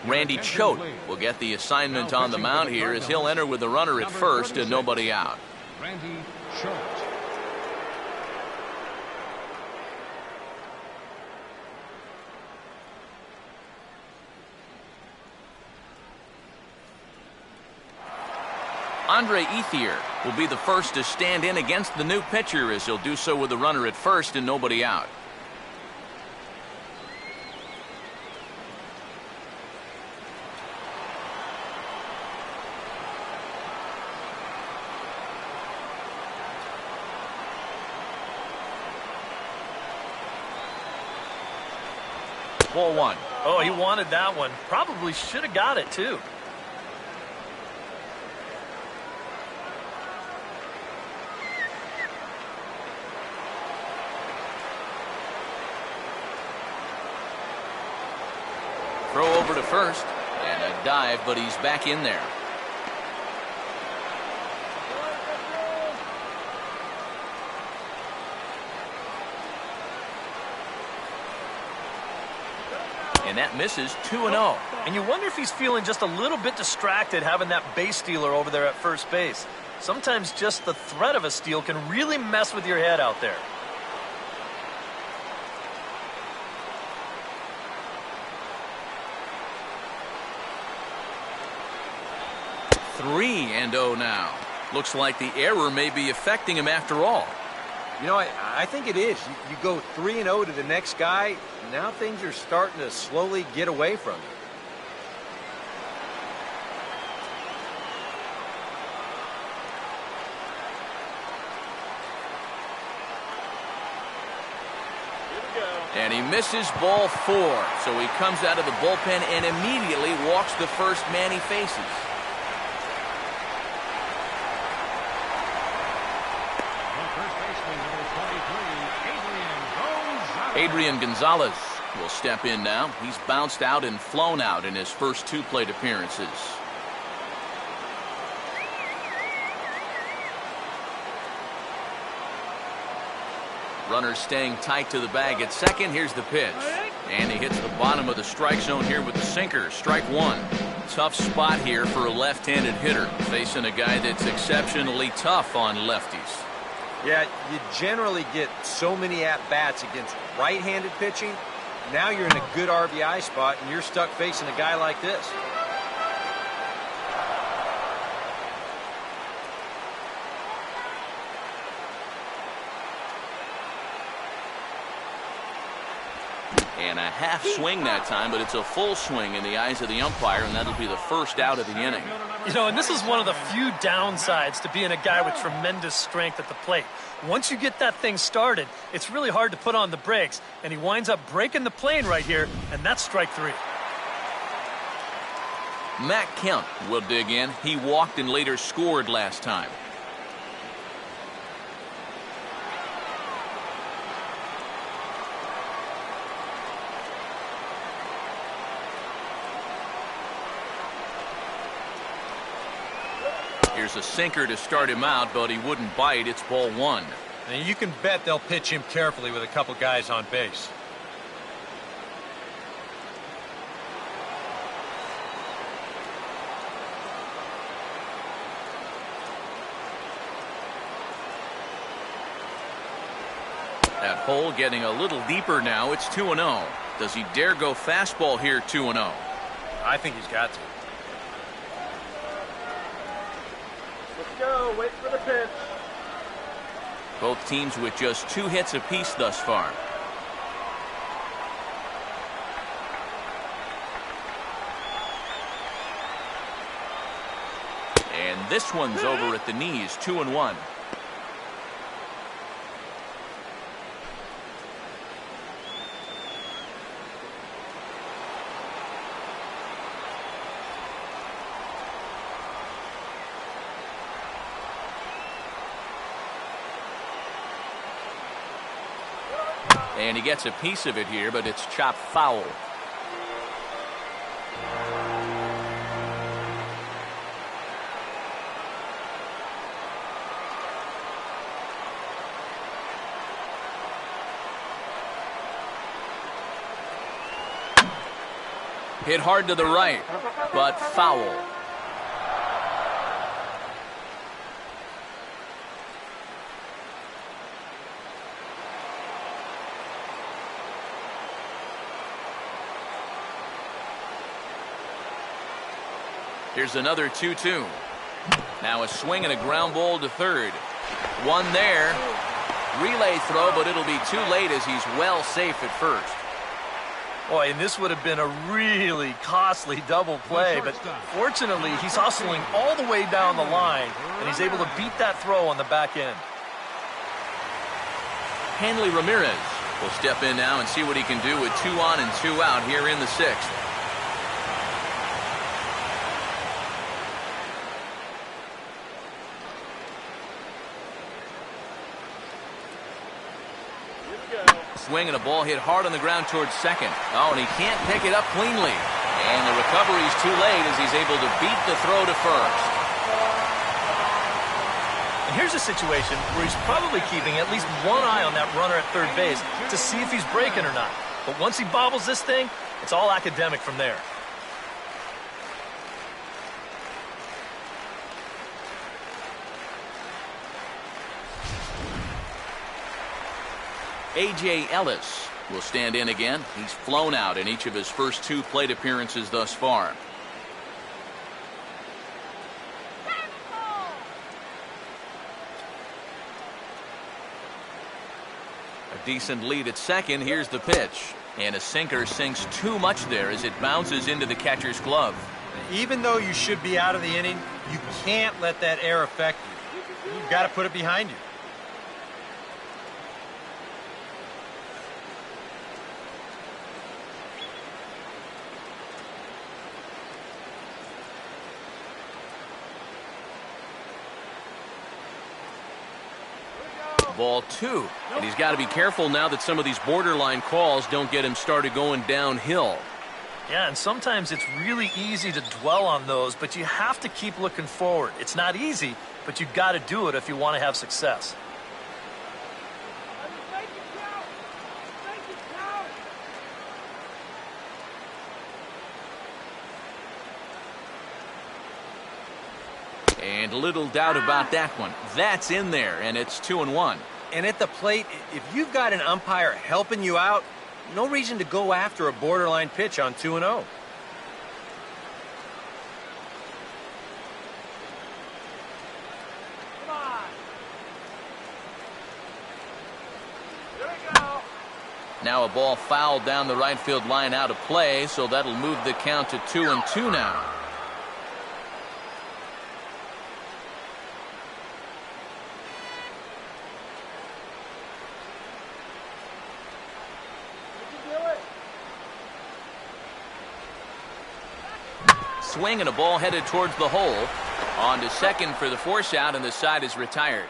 Randy Choate will get the assignment on the mound here as he'll enter with a runner at first and nobody out. Randy Choate. Andre Ethier will be the first to stand in against the new pitcher as he'll do so with a runner at first and nobody out. Ball 1. Oh, he wanted that one. Probably should have got it, too. Throw over to first, and a dive, but he's back in there. And that misses. 2-0. And you wonder if he's feeling just a little bit distracted having that base stealer over there at first base. Sometimes just the threat of a steal can really mess with your head out there. 3-0 now. Looks like the error may be affecting him after all. You know, I think it is. You go 3-0 to the next guy, now things are starting to slowly get away from you. And he misses ball 4. So he comes out of the bullpen and immediately walks the first man he faces. Adrian Gonzalez will step in now. He's bounced out and flown out in his first 2 plate appearances. Runner staying tight to the bag at second. Here's the pitch. And he hits the bottom of the strike zone here with the sinker. Strike 1. Tough spot here for a left-handed hitter, facing a guy that's exceptionally tough on lefties. Yeah, you generally get so many at-bats against right-handed pitching. Now you're in a good RBI spot, and you're stuck facing a guy like this. And a half swing that time, but it's a full swing in the eyes of the umpire, and that'll be the first out of the inning. You know, and this is one of the few downsides to being a guy with tremendous strength at the plate. Once you get that thing started, it's really hard to put on the brakes, and he winds up breaking the plane right here, and that's strike 3. Matt Kemp will dig in. He walked and later scored last time. Here's a sinker to start him out, but he wouldn't bite. It's ball 1. And you can bet they'll pitch him carefully with a couple guys on base. That hole getting a little deeper now. It's 2-0. Does he dare go fastball here 2-0? I think he's got to. Let's go. Wait for the pitch. Both teams with just 2 hits apiece thus far. And this one's over at the knees, 2-1. And he gets a piece of it here, but it's chopped foul. Hit hard to the right, but foul. Here's another 2-2. Now a swing and a ground ball to third. One there. Relay throw, but it'll be too late as he's well safe at first. Boy, and this would have been a really costly double play, but fortunately he's hustling all the way down the line, and he's able to beat that throw on the back end. Hanley Ramirez will step in now and see what he can do with 2 on and 2 out here in the 6th. Swing and a ball hit hard on the ground towards second. Oh, and he can't pick it up cleanly. And the recovery's too late as he's able to beat the throw to first. And here's a situation where he's probably keeping at least one eye on that runner at third base to see if he's breaking or not. But once he bobbles this thing, it's all academic from there. A.J. Ellis will stand in again. He's flown out in each of his first 2 plate appearances thus far. A decent lead at second. Here's the pitch. And a sinker sinks too much there as it bounces into the catcher's glove. Even though you should be out of the inning, you can't let that air affect you. You've got to put it behind you. Ball 2. And he's got to be careful now that some of these borderline calls don't get him started going downhill. Yeah, and sometimes it's really easy to dwell on those, but you have to keep looking forward. It's not easy, but you've got to do it if you want to have success. Make it count. Make it count. And little doubt about that one. That's in there, and it's 2-1. And at the plate, if you've got an umpire helping you out, no reason to go after a borderline pitch on 2-0. Come on. Here we go. Now a ball fouled down the right field line out of play, so that'll move the count to 2-2 now. Swing and a ball headed towards the hole. On to second for the force out, and the side is retired.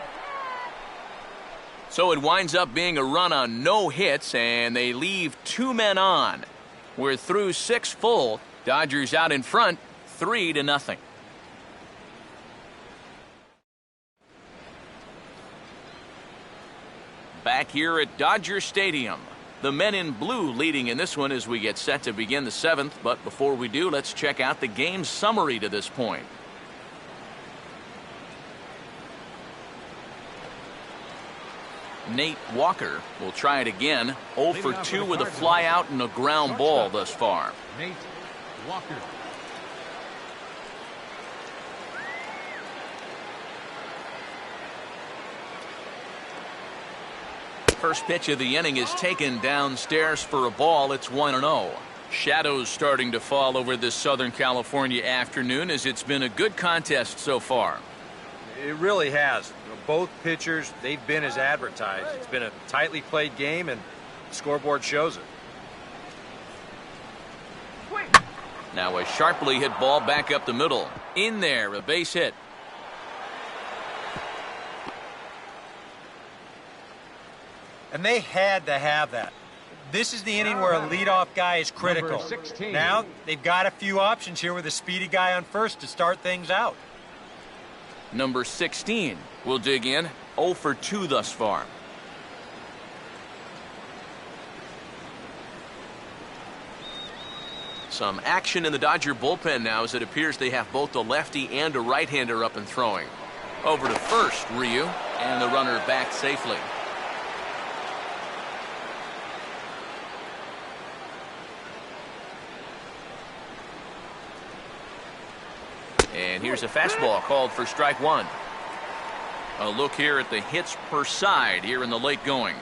So it winds up being a run on no hits, and they leave 2 men on. We're through 6 full. Dodgers out in front, 3-0. Back here at Dodger Stadium. The men in blue leading in this one as we get set to begin the 7th. But before we do, let's check out the game summary to this point. Nate Walker will try it again. 0 for 2 with a fly out and a ground ball thus far. Nate Walker. First pitch of the inning is taken downstairs for a ball. It's 1-0. Shadows starting to fall over this Southern California afternoon as it's been a good contest so far. It really has. Both pitchers, they've been as advertised. It's been a tightly played game, and the scoreboard shows it. Now a sharply hit ball back up the middle. In there, a base hit. And they had to have that. This is the inning where a leadoff guy is critical. Now they've got a few options here with a speedy guy on first to start things out. Number 16 will dig in. 0 for 2 thus far. Some action in the Dodger bullpen now as it appears they have both a lefty and a right-hander up and throwing. Over to first, Ryu, and the runner back safely. And here's a fastball called for strike 1. A look here at the hits per side here in the late going.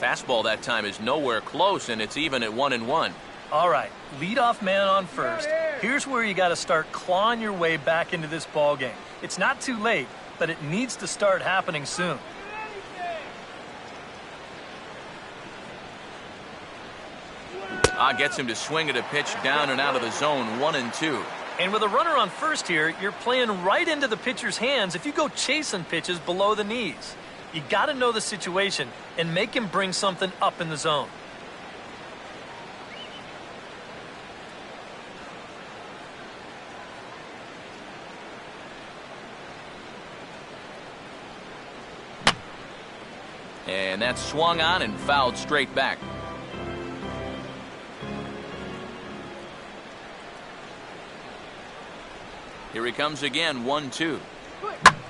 Fastball that time is nowhere close, and it's even at 1-1. All right, leadoff man on first. Here's where you got to start clawing your way back into this ball game. It's not too late, but it needs to start happening soon. Gets him to swing at a pitch down and out of the zone, 1-2. And with a runner on first here, you're playing right into the pitcher's hands if you go chasing pitches below the knees. You got to know the situation and make him bring something up in the zone. And that's swung on and fouled straight back. Here he comes again, 1-2.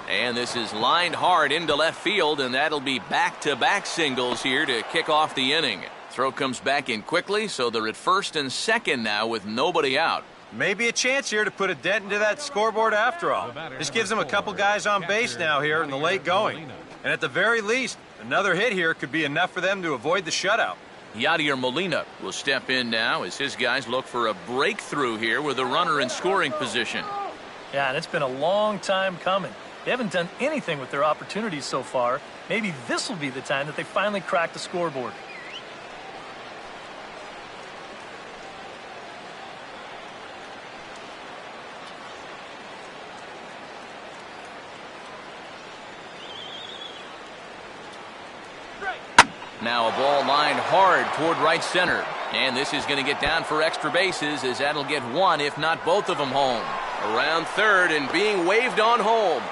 And this is lined hard into left field, and that'll be back-to-back singles here to kick off the inning. Throw comes back in quickly, so they're at first and second now with nobody out. Maybe a chance here to put a dent into that scoreboard after all. This gives them a couple guys on base now here in the late going. And at the very least, another hit here could be enough for them to avoid the shutout. Yadier Molina will step in now as his guys look for a breakthrough here with a runner in scoring position. Yeah, and it's been a long time coming. They haven't done anything with their opportunities so far. Maybe this will be the time that they finally crack the scoreboard. Now a ball lined hard toward right center. And this is going to get down for extra bases as that'll get one, if not both of them, home. Around third and being waved on home.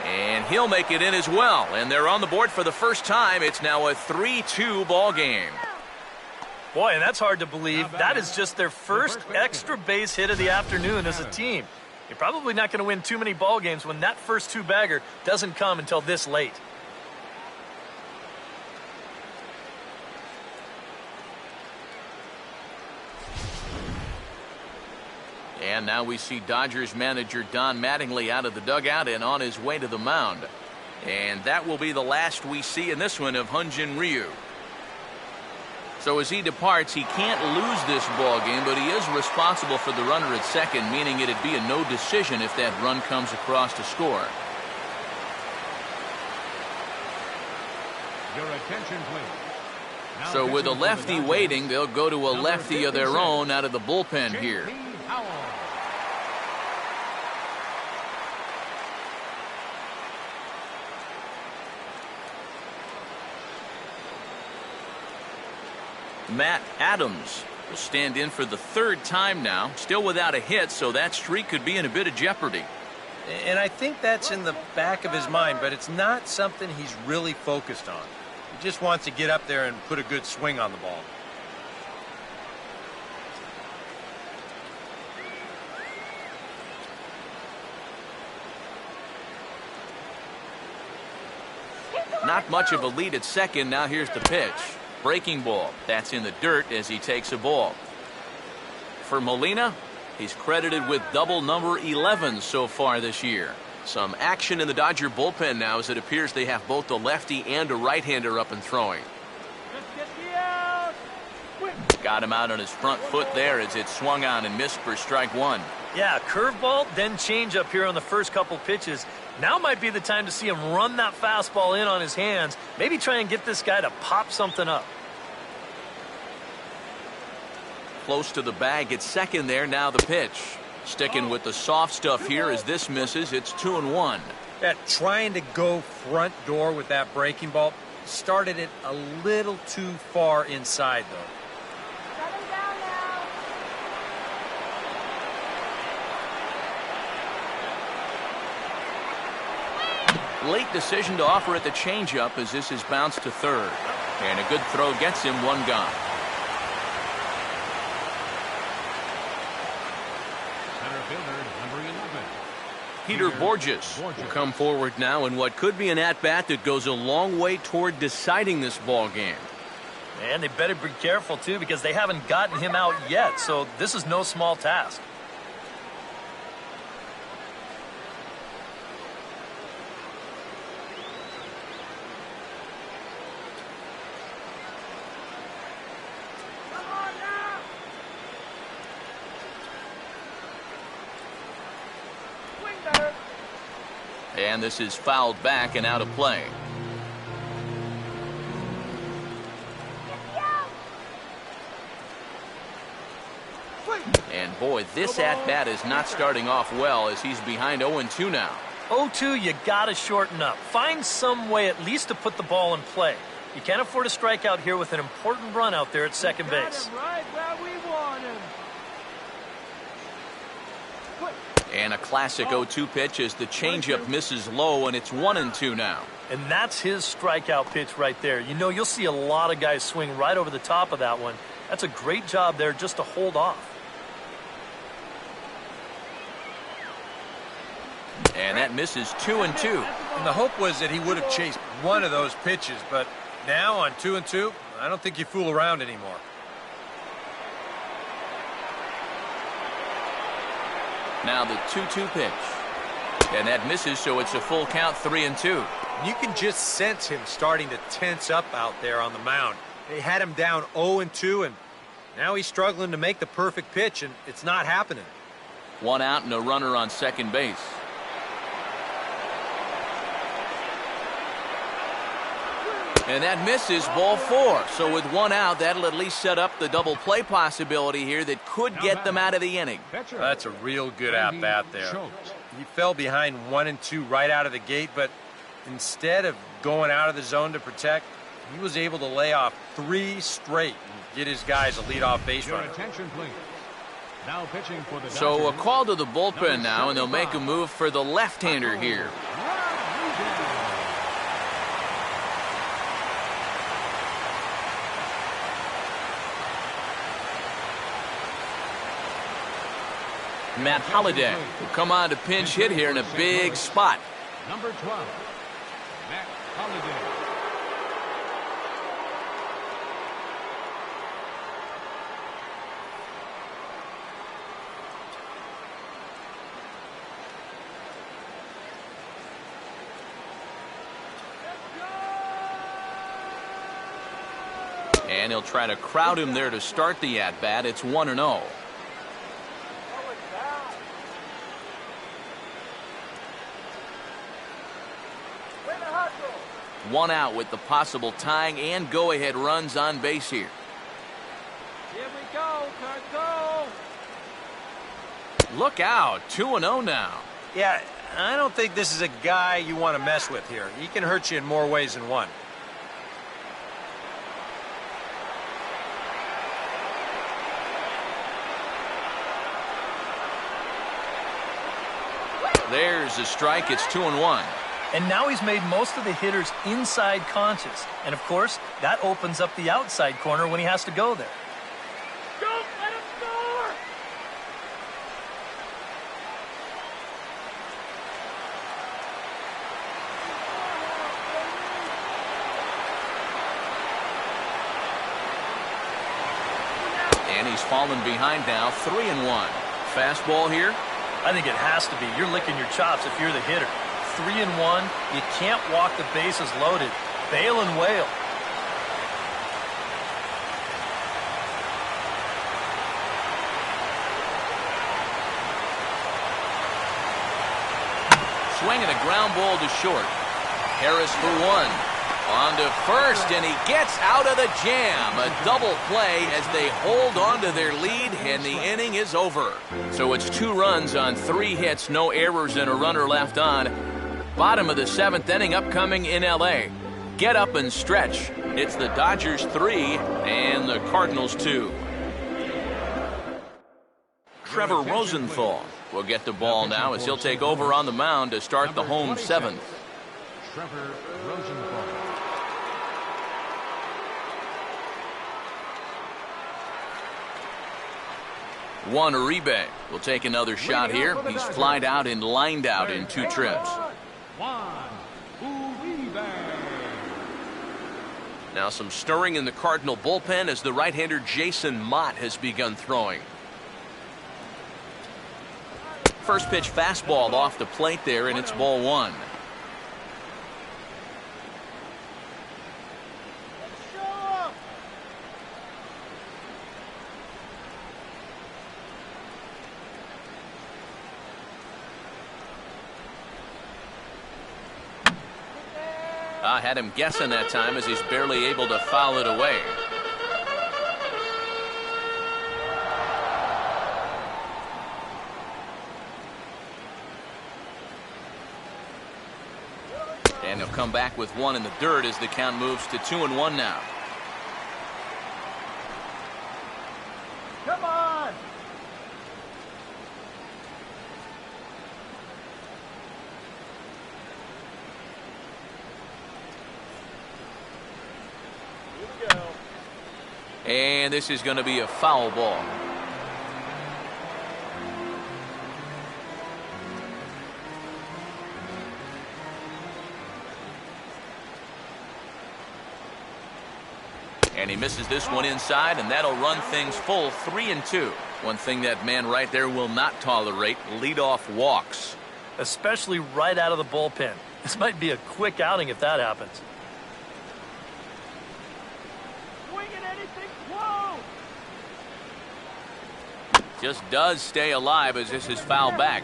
And he'll make it in as well. And they're on the board for the first time. It's now a 3-2 ball game. Boy, and that's hard to believe. That is just their first extra base hit of the afternoon as a team. You're probably not going to win too many ball games when that first two-bagger doesn't come until this late. And now we see Dodgers manager Don Mattingly out of the dugout and on his way to the mound. And that will be the last we see in this one of Hyun-Jin Ryu. So as he departs, he can't lose this ball game, but he is responsible for the runner at second, meaning it'd be a no decision if that run comes across to score. Your attention, please. Now So with a pitching for the lefty Dodgers, waiting, they'll go to a number lefty of their 56, own out of the bullpen here. J.P. Howell. Matt Adams will stand in for the third time now, still without a hit, so that streak could be in a bit of jeopardy. And I think that's in the back of his mind, but it's not something he's really focused on. He just wants to get up there and put a good swing on the ball. Not much of a lead at second. Now here's the pitch. Breaking ball. That's in the dirt as he takes a ball. For Molina, he's credited with double number 11 so far this year. Some action in the Dodger bullpen now as it appears they have both a lefty and a right-hander up and throwing. Just get the out. Got him out on his front foot there as it swung on and missed for strike one. Yeah, curveball, then changeup here on the first couple pitches. Now might be the time to see him run that fastball in on his hands. Maybe try and get this guy to pop something up. Close to the bag at second there. Now the pitch. Sticking with the soft stuff here as this misses. It's 2-1. Yeah, trying to go front door with that breaking ball started it a little too far inside, though. Shut him down now. Late decision to offer at the changeup as this is bounced to third. And a good throw gets him one gone. Center fielder, number 11. Peter Borges will come forward now in what could be an at-bat that goes a long way toward deciding this ball game. And they better be careful, too, because they haven't gotten him out yet. So this is no small task. Come on now. Swing better. And this is fouled back and out of play. Get the out. And boy, this at-bat is not starting off well as he's behind 0-2 now. 0-2, you got to shorten up. Find some way at least to put the ball in play. You can't afford a strikeout here with an important run out there at second Got base. him right where we want him. And a classic 0-2 pitch as the changeup misses low, and it's 1-2 now. And that's his strikeout pitch right there. You know, you'll see a lot of guys swing right over the top of that one. That's a great job there just to hold off. And that misses 2-2. And the hope was that he would have chased one of those pitches, but now on 2-2, I don't think you fool around anymore. Now the 2-2 pitch. And that misses, so it's a full count, 3-2. You can just sense him starting to tense up out there on the mound. They had him down 0-2, and now he's struggling to make the perfect pitch, and it's not happening. One out and a runner on second base. And that misses, ball four. So with one out, that'll at least set up the double play possibility here that could get them out of the inning. Pitcher. That's a real good at-bat there. Schultz. He fell behind 1-2 right out of the gate, but instead of going out of the zone to protect, he was able to lay off 3 straight and get his guys a leadoff base Your runner. attention, please. Now pitching for the So a Dodgers, call to the bullpen now, and they'll make a move for the left-hander here. Matt Holliday will come on to pinch hit here in a big spot. Number 12, Matt Holliday. And he'll try to crowd him there to start the at-bat. It's 1-0. One out with the possible tying and go-ahead runs on base here. Here we go, Cardinals. Look out, 2-0 now. Yeah, I don't think this is a guy you want to mess with here. He can hurt you in more ways than one. There's a strike. It's 2-1. And now he's made most of the hitters inside conscious. And, of course, that opens up the outside corner when he has to go there. Don't let him score. And he's fallen behind now, 3-1. Fastball here. I think it has to be. You're licking your chops if you're the hitter. 3-1. You can't walk the bases loaded. Bail and wail. Swinging a ground ball to short. Harris for one. On to first, and he gets out of the jam. A double play as they hold on to their lead, and the inning is over. So it's 2 runs on 3 hits, no errors, and a runner left on. Bottom of the 7th inning upcoming in L.A. Get up and stretch. It's the Dodgers 3 and the Cardinals 2. Trevor Rosenthal will get the ball now as he'll take over on the mound to start the home 7th. Trevor Rosenthal. Juan Uribe will take another shot here. He's flied out and lined out in 2 trips. Juan Uribe. Now some stirring in the Cardinal bullpen as the right-hander Jason Mott has begun throwing. First pitch fastball off the plate there, and it's ball 1. I had him guessing that time as he's barely able to foul it away. And he'll come back with 1 in the dirt as the count moves to 2-1 now. Come on. Here we go. And this is going to be a foul ball. And he misses this one inside, and that'll run things full 3-2. One thing that man right there will not tolerate, leadoff walks. Especially right out of the bullpen. This might be a quick outing if that happens. Swinging anything close. Just does stay alive as this is fouled back.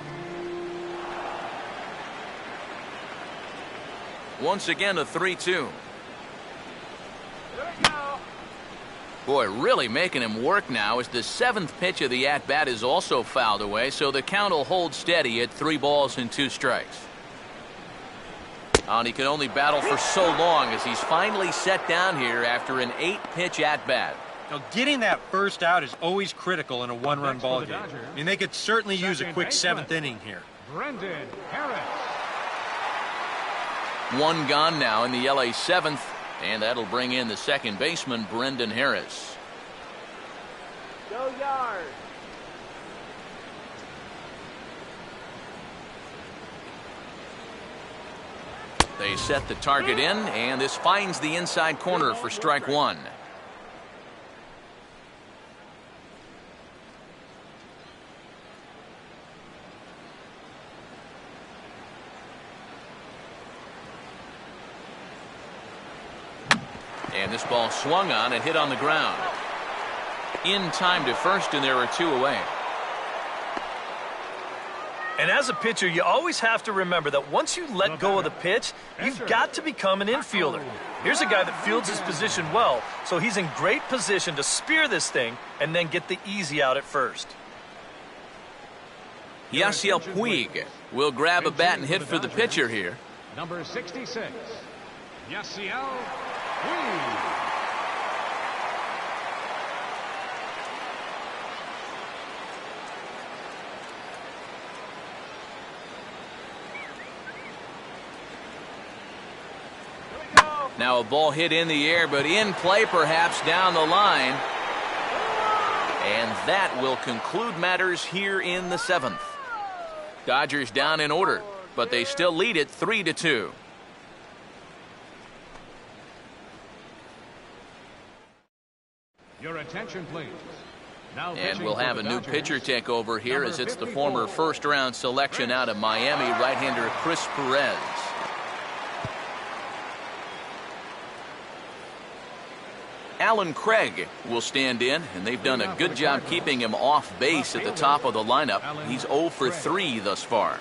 Once again, a 3-2. Here we go. Boy, really making him work now as the 7th pitch of the at-bat is also fouled away, so the count will hold steady at 3 balls and 2 strikes. And he can only battle for so long as he's finally set down here after an 8-pitch at-bat. Now, getting that first out is always critical in a 1-run ball game. I mean, they could certainly use a quick 7th inning here. Brendan Harris. 1 gone now in the LA 7th, and that'll bring in the second baseman, Brendan Harris. Go Yard. They set the target in, and this finds the inside corner for strike 1. And this ball swung on and hit on the ground. In time to first, and there are 2 away. And as a pitcher, you always have to remember that once you let go of the pitch, you've got to become an infielder. Here's a guy that fields his position well, so he's in great position to spear this thing and then get the easy out at first. Yasiel Puig will grab a bat and hit for the pitcher here. Number 66, Yasiel Puig. Now a ball hit in the air, but in play perhaps down the line. And that will conclude matters here in the 7th. Dodgers down in order, but they still lead it 3-2. Your attention, please. Now And pitching we'll for have the a new Dodgers, pitcher take over here, number as it's the 54, former first-round selection out of Miami, right-hander Chris Perez. Alan Craig will stand in, and they've done a good job keeping him off base at the top of the lineup. He's 0 for 3 thus far.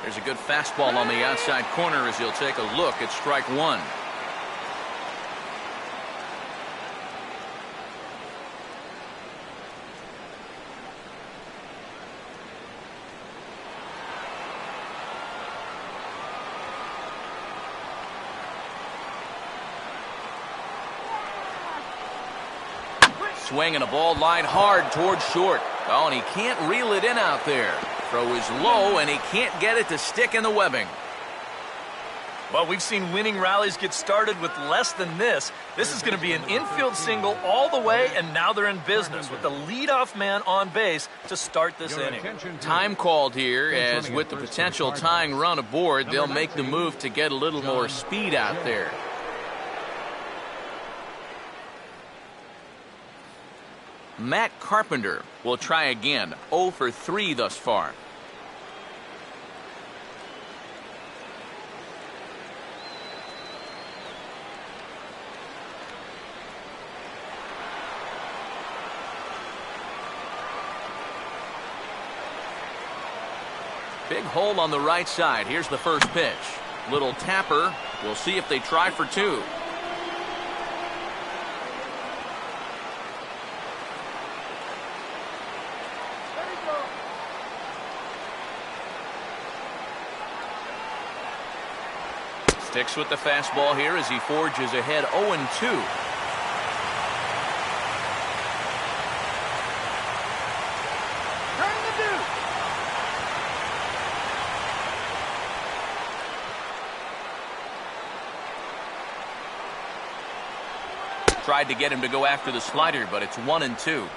There's a good fastball on the outside corner as he'll take a look at strike 1. Swing and a ball lined hard towards short. Oh, and he can't reel it in out there. Throw is low, and he can't get it to stick in the webbing. Well, we've seen winning rallies get started with less than this. This is going to be an infield single all the way, and now they're in business with the leadoff man on base to start this inning. Time called here, as with the potential tying run aboard, they'll make the move to get a little more speed out there. Matt Carpenter will try again. 0 for 3 thus far. Big hole on the right side. Here's the first pitch. Little tapper. We'll see if they try for 2. Sticks with the fastball here as he forges ahead 0-2. Tried to get him to go after the slider, but it's 1-2.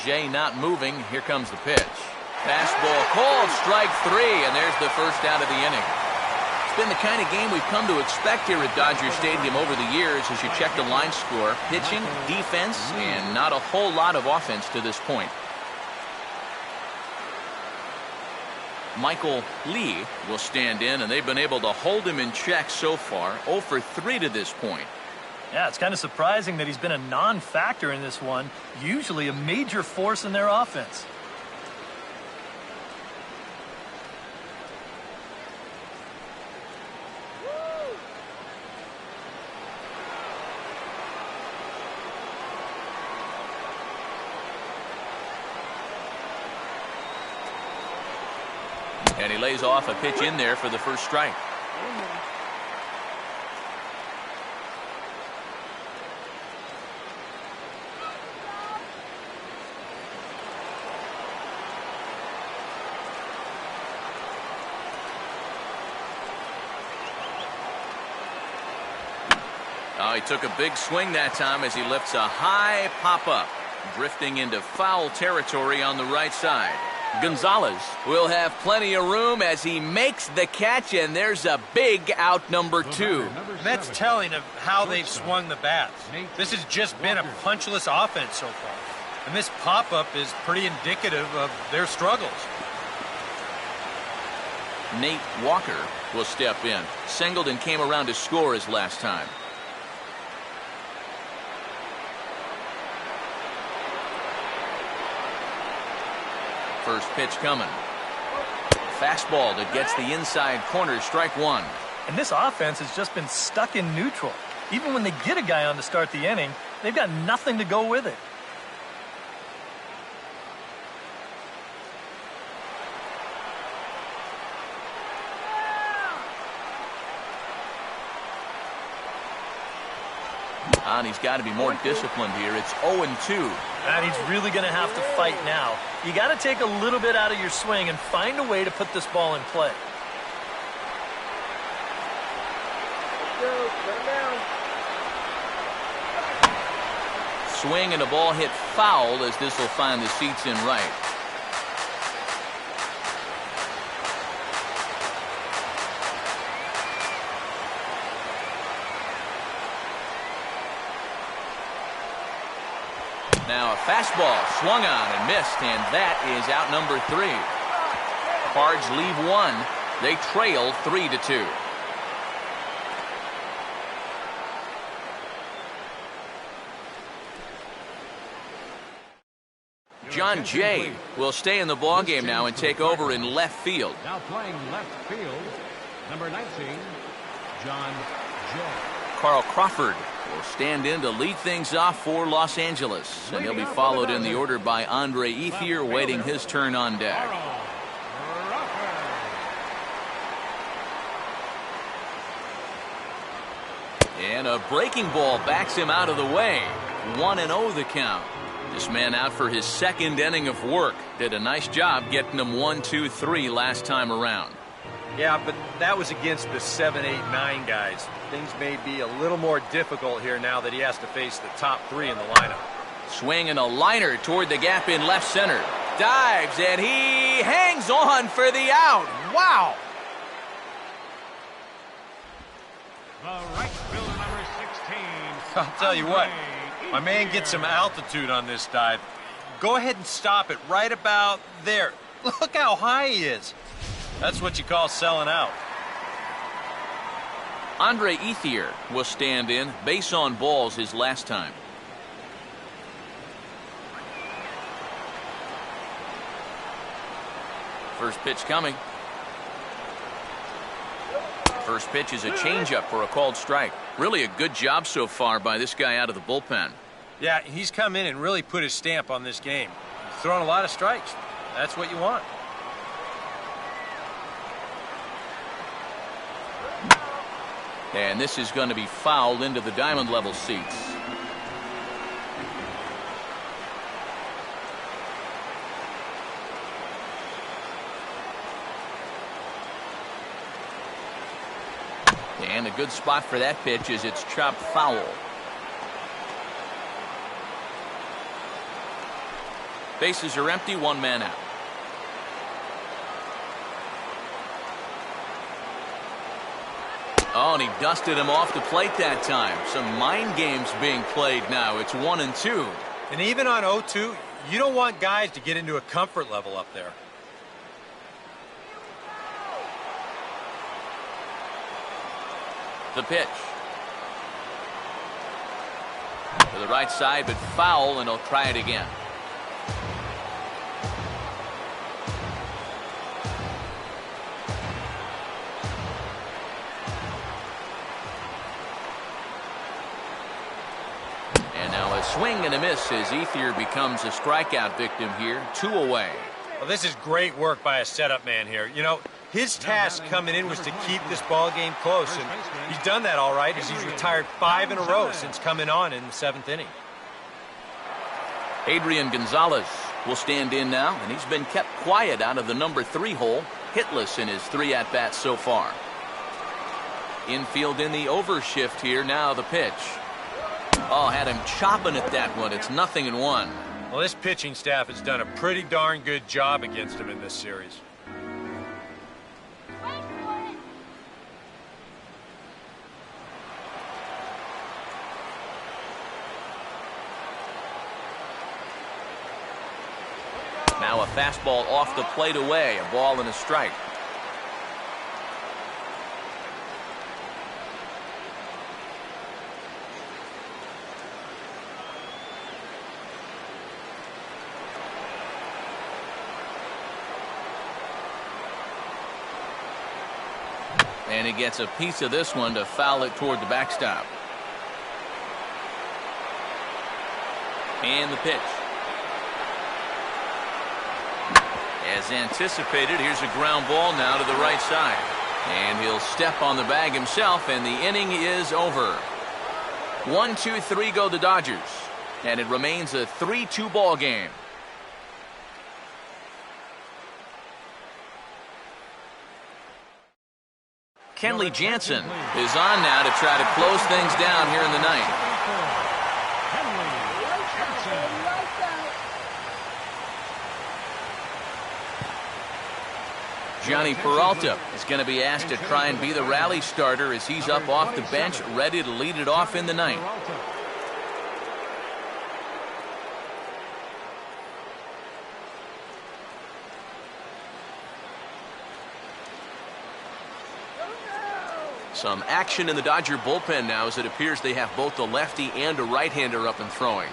Jay not moving. Here comes the pitch. Fastball called, strike 3, and there's the first out of the inning. It's been the kind of game we've come to expect here at Dodger Stadium over the years as you check the line score. Pitching, defense, and not a whole lot of offense to this point. Michael Lee will stand in, and they've been able to hold him in check so far. 0 for 3 to this point. Yeah, it's kind of surprising that he's been a non-factor in this one, usually a major force in their offense. And he lays off a pitch in there for the first strike. Oh, he took a big swing that time as he lifts a high pop-up. Drifting into foul territory on the right side. Gonzalez will have plenty of room as he makes the catch, and there's a big out number 2. That's telling of how they've swung the bats. This has just been a punchless offense so far. And this pop-up is pretty indicative of their struggles. Nate Walker will step in. Singleton came around to score his last time. First pitch coming. Fastball that gets the inside corner, strike 1. And this offense has just been stuck in neutral. Even when they get a guy on to start the inning, they've got nothing to go with it. And he's got to be more disciplined here. It's 0-2. And he's really going to have to fight now. You got to take a little bit out of your swing and find a way to put this ball in play. Go, put him down. Swing and a ball hit foul as this will find the seats in right. Now a fastball swung on and missed, and that is out number 3. Cards leave 1. They trail 3-2. John Jay will stay in the ballgame now and take over in left field. Now playing left field, number 19, John Jay. Carl Crawford will stand in to lead things off for Los Angeles, and he'll be followed in the order by Andre Ethier, waiting his turn on deck. And a breaking ball backs him out of the way. 1-0 the count. This man out for his second inning of work. Did a nice job getting them 1-2-3 last time around. Yeah, but that was against the 7, 8, 9 guys. Things may be a little more difficult here now that he has to face the top 3 in the lineup. Swing and a liner toward the gap in left center. Dives, and he hangs on for the out. Wow! The right fielder, number 16. I'll tell you what, my man gets some altitude on this dive. Go ahead and stop it right about there. Look how high he is. That's what you call selling out. Andre Ethier will stand in. Base on balls his last time. First pitch coming. First pitch is a changeup for a called strike. Really a good job so far by this guy out of the bullpen. Yeah, he's come in and really put his stamp on this game. He's thrown a lot of strikes. That's what you want. And this is going to be fouled into the diamond level seats. And a good spot for that pitch is it's chopped foul. Bases are empty, 1 man out. Oh, and he dusted him off the plate that time. Some mind games being played now. It's 1-2. And even on 0-2, you don't want guys to get into a comfort level up there. The pitch. To the right side, but foul, and he'll try it again. And now a swing and a miss as Ethier becomes a strikeout victim here. 2 away. Well, this is great work by a setup man here. You know, his task coming in was to keep this ball game close, and he's done that all right as he's retired 5 in a row since coming on in the 7th inning. Adrian Gonzalez will stand in now, and he's been kept quiet out of the number 3 hole, hitless in his 3 at-bats so far. Infield in the overshift here. Now the pitch. Oh, had him chopping at that one. It's 0-1. Well, this pitching staff has done a pretty darn good job against him in this series. Wait for it. Now a fastball off the plate away, a ball and a strike. And he gets a piece of this one to foul it toward the backstop. And the pitch. As anticipated, here's a ground ball now to the right side. And he'll step on the bag himself, and the inning is over. 1-2-3 go the Dodgers. And it remains a 3-2 ball game. Kenley Jansen is on now to try to close things down here in the ninth. Johnny Peralta is going to be asked to try and be the rally starter as he's up off the bench, ready to lead it off in the ninth. Some action in the Dodger bullpen now as it appears they have both a lefty and a right-hander up and throwing.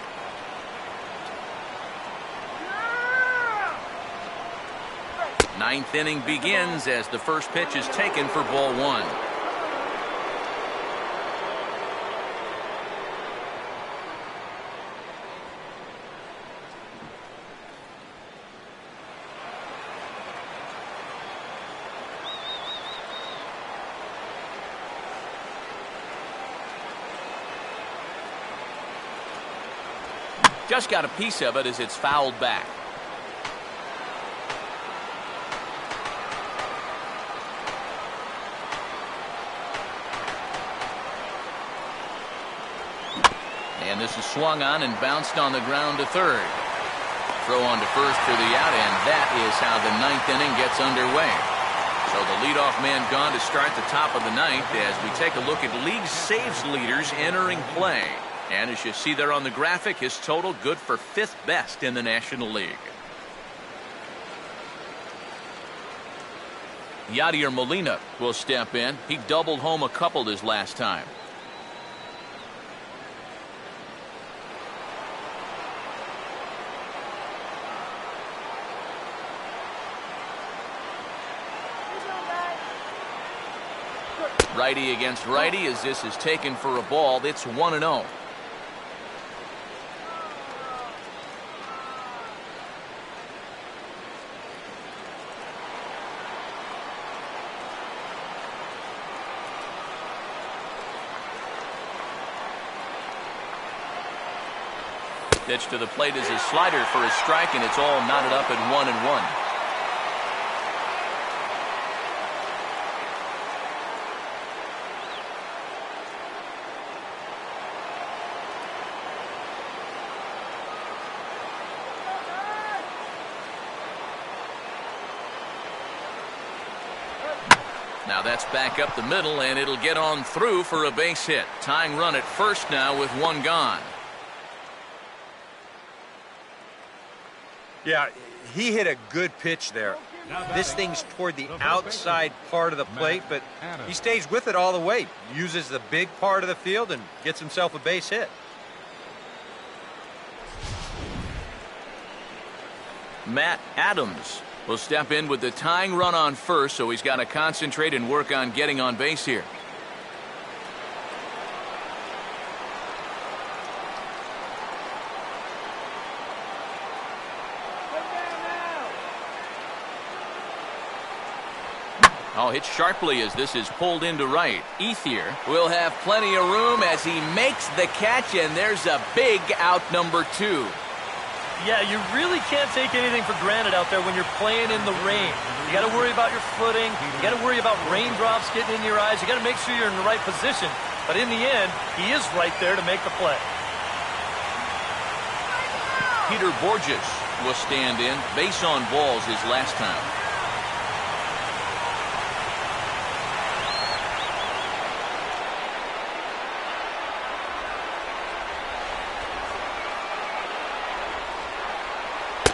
Ninth inning begins as the first pitch is taken for ball one. Just got a piece of it as it's fouled back. And this is swung on and bounced on the ground to third. Throw on to first for the out, and that is how the ninth inning gets underway. So the leadoff man gone to start the top of the ninth as we take a look at league saves leaders entering play. And as you see there on the graphic, his total good for 5th best in the National League. Yadier Molina will step in. He doubled home a couple his last time. Righty against righty as this is taken for a ball. It's 1-0. Pitch to the plate is a slider for a strike, and it's all knotted up at 1-1. Now that's back up the middle, and it'll get on through for a base hit. Tying run at first now with one gone. Yeah, he hit a good pitch there. This thing's toward the outside part of the plate, but he stays with it all the way. Uses the big part of the field and gets himself a base hit. Matt Adams will step in with the tying run on first, so he's got to concentrate and work on getting on base here. Oh, hit sharply as this is pulled into right. Ethier will have plenty of room as he makes the catch, and there's a big out number 2. Yeah, you really can't take anything for granted out there when you're playing in the rain. You got to worry about your footing. You got to worry about raindrops getting in your eyes. You got to make sure you're in the right position. But in the end, he is right there to make the play. Peter Borges will stand in. Base on balls his last time.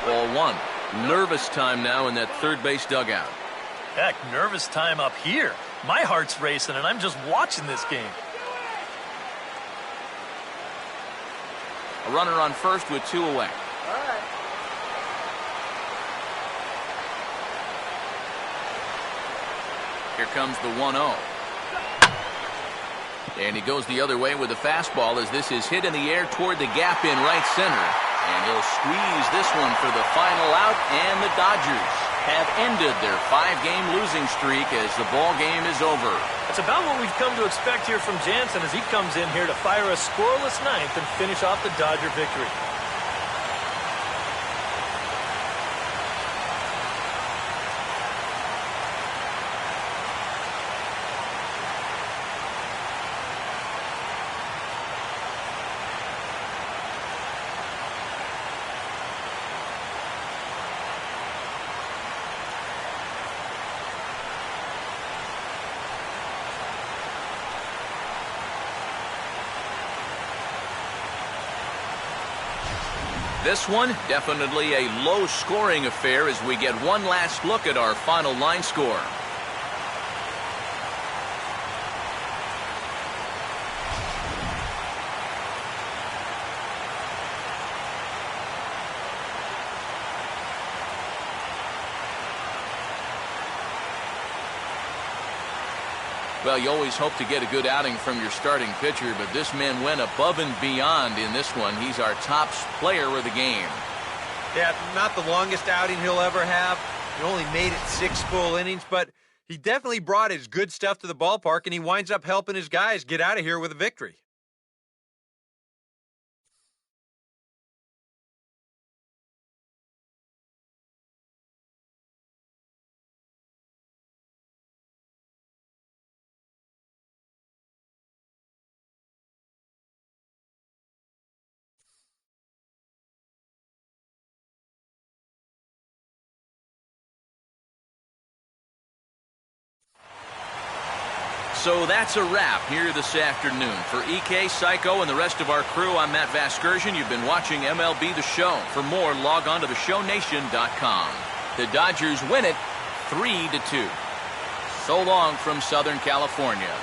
Ball one. Nervous time now in that third base dugout. Heck, nervous time up here. My heart's racing, and I'm just watching this game. A runner on first with 2 away. Here comes the 1-0. And he goes the other way with a fastball as this is hit in the air toward the gap in right center. And he'll squeeze this one for the final out, and the Dodgers have ended their 5-game losing streak as the ball game is over. It's about what we've come to expect here from Jansen as he comes in here to fire a scoreless ninth and finish off the Dodger victory. This one, definitely a low-scoring affair as we get one last look at our final line score. Well, you always hope to get a good outing from your starting pitcher, but this man went above and beyond in this one. He's our top player of the game. Yeah, not the longest outing he'll ever have. He only made it 6 full innings, but he definitely brought his good stuff to the ballpark, and he winds up helping his guys get out of here with a victory. So that's a wrap here this afternoon. For EK, Psycho, and the rest of our crew, I'm Matt Vasgersian. You've been watching MLB The Show. For more, log on to theshownation.com. The Dodgers win it 3-2. So long from Southern California.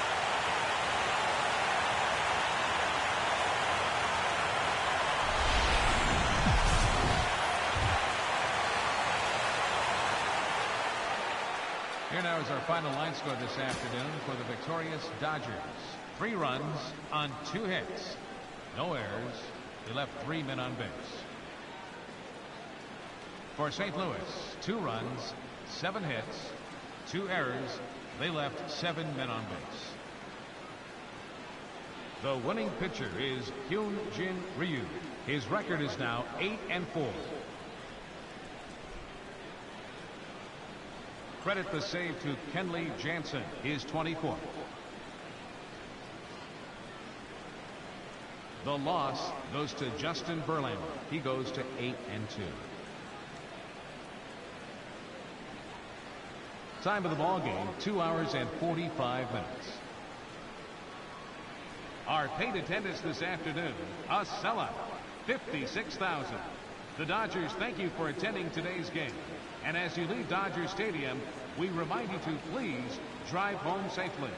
Here now is our final line score this afternoon for the victorious Dodgers. 3 runs on 2 hits. No errors. They left 3 men on base. For St. Louis, 2 runs, 7 hits, 2 errors. They left 7 men on base. The winning pitcher is Hyun-Jin Ryu. His record is now 8-4. Credit the save to Kenley Jansen, his 24th. The loss goes to Justin Verlander. He goes to 8-2. Time of the ball game, 2 hours and 45 minutes. Our paid attendance this afternoon, a sellout, 56,000. The Dodgers thank you for attending today's game. And as you leave Dodger Stadium, we remind you to please drive home safely.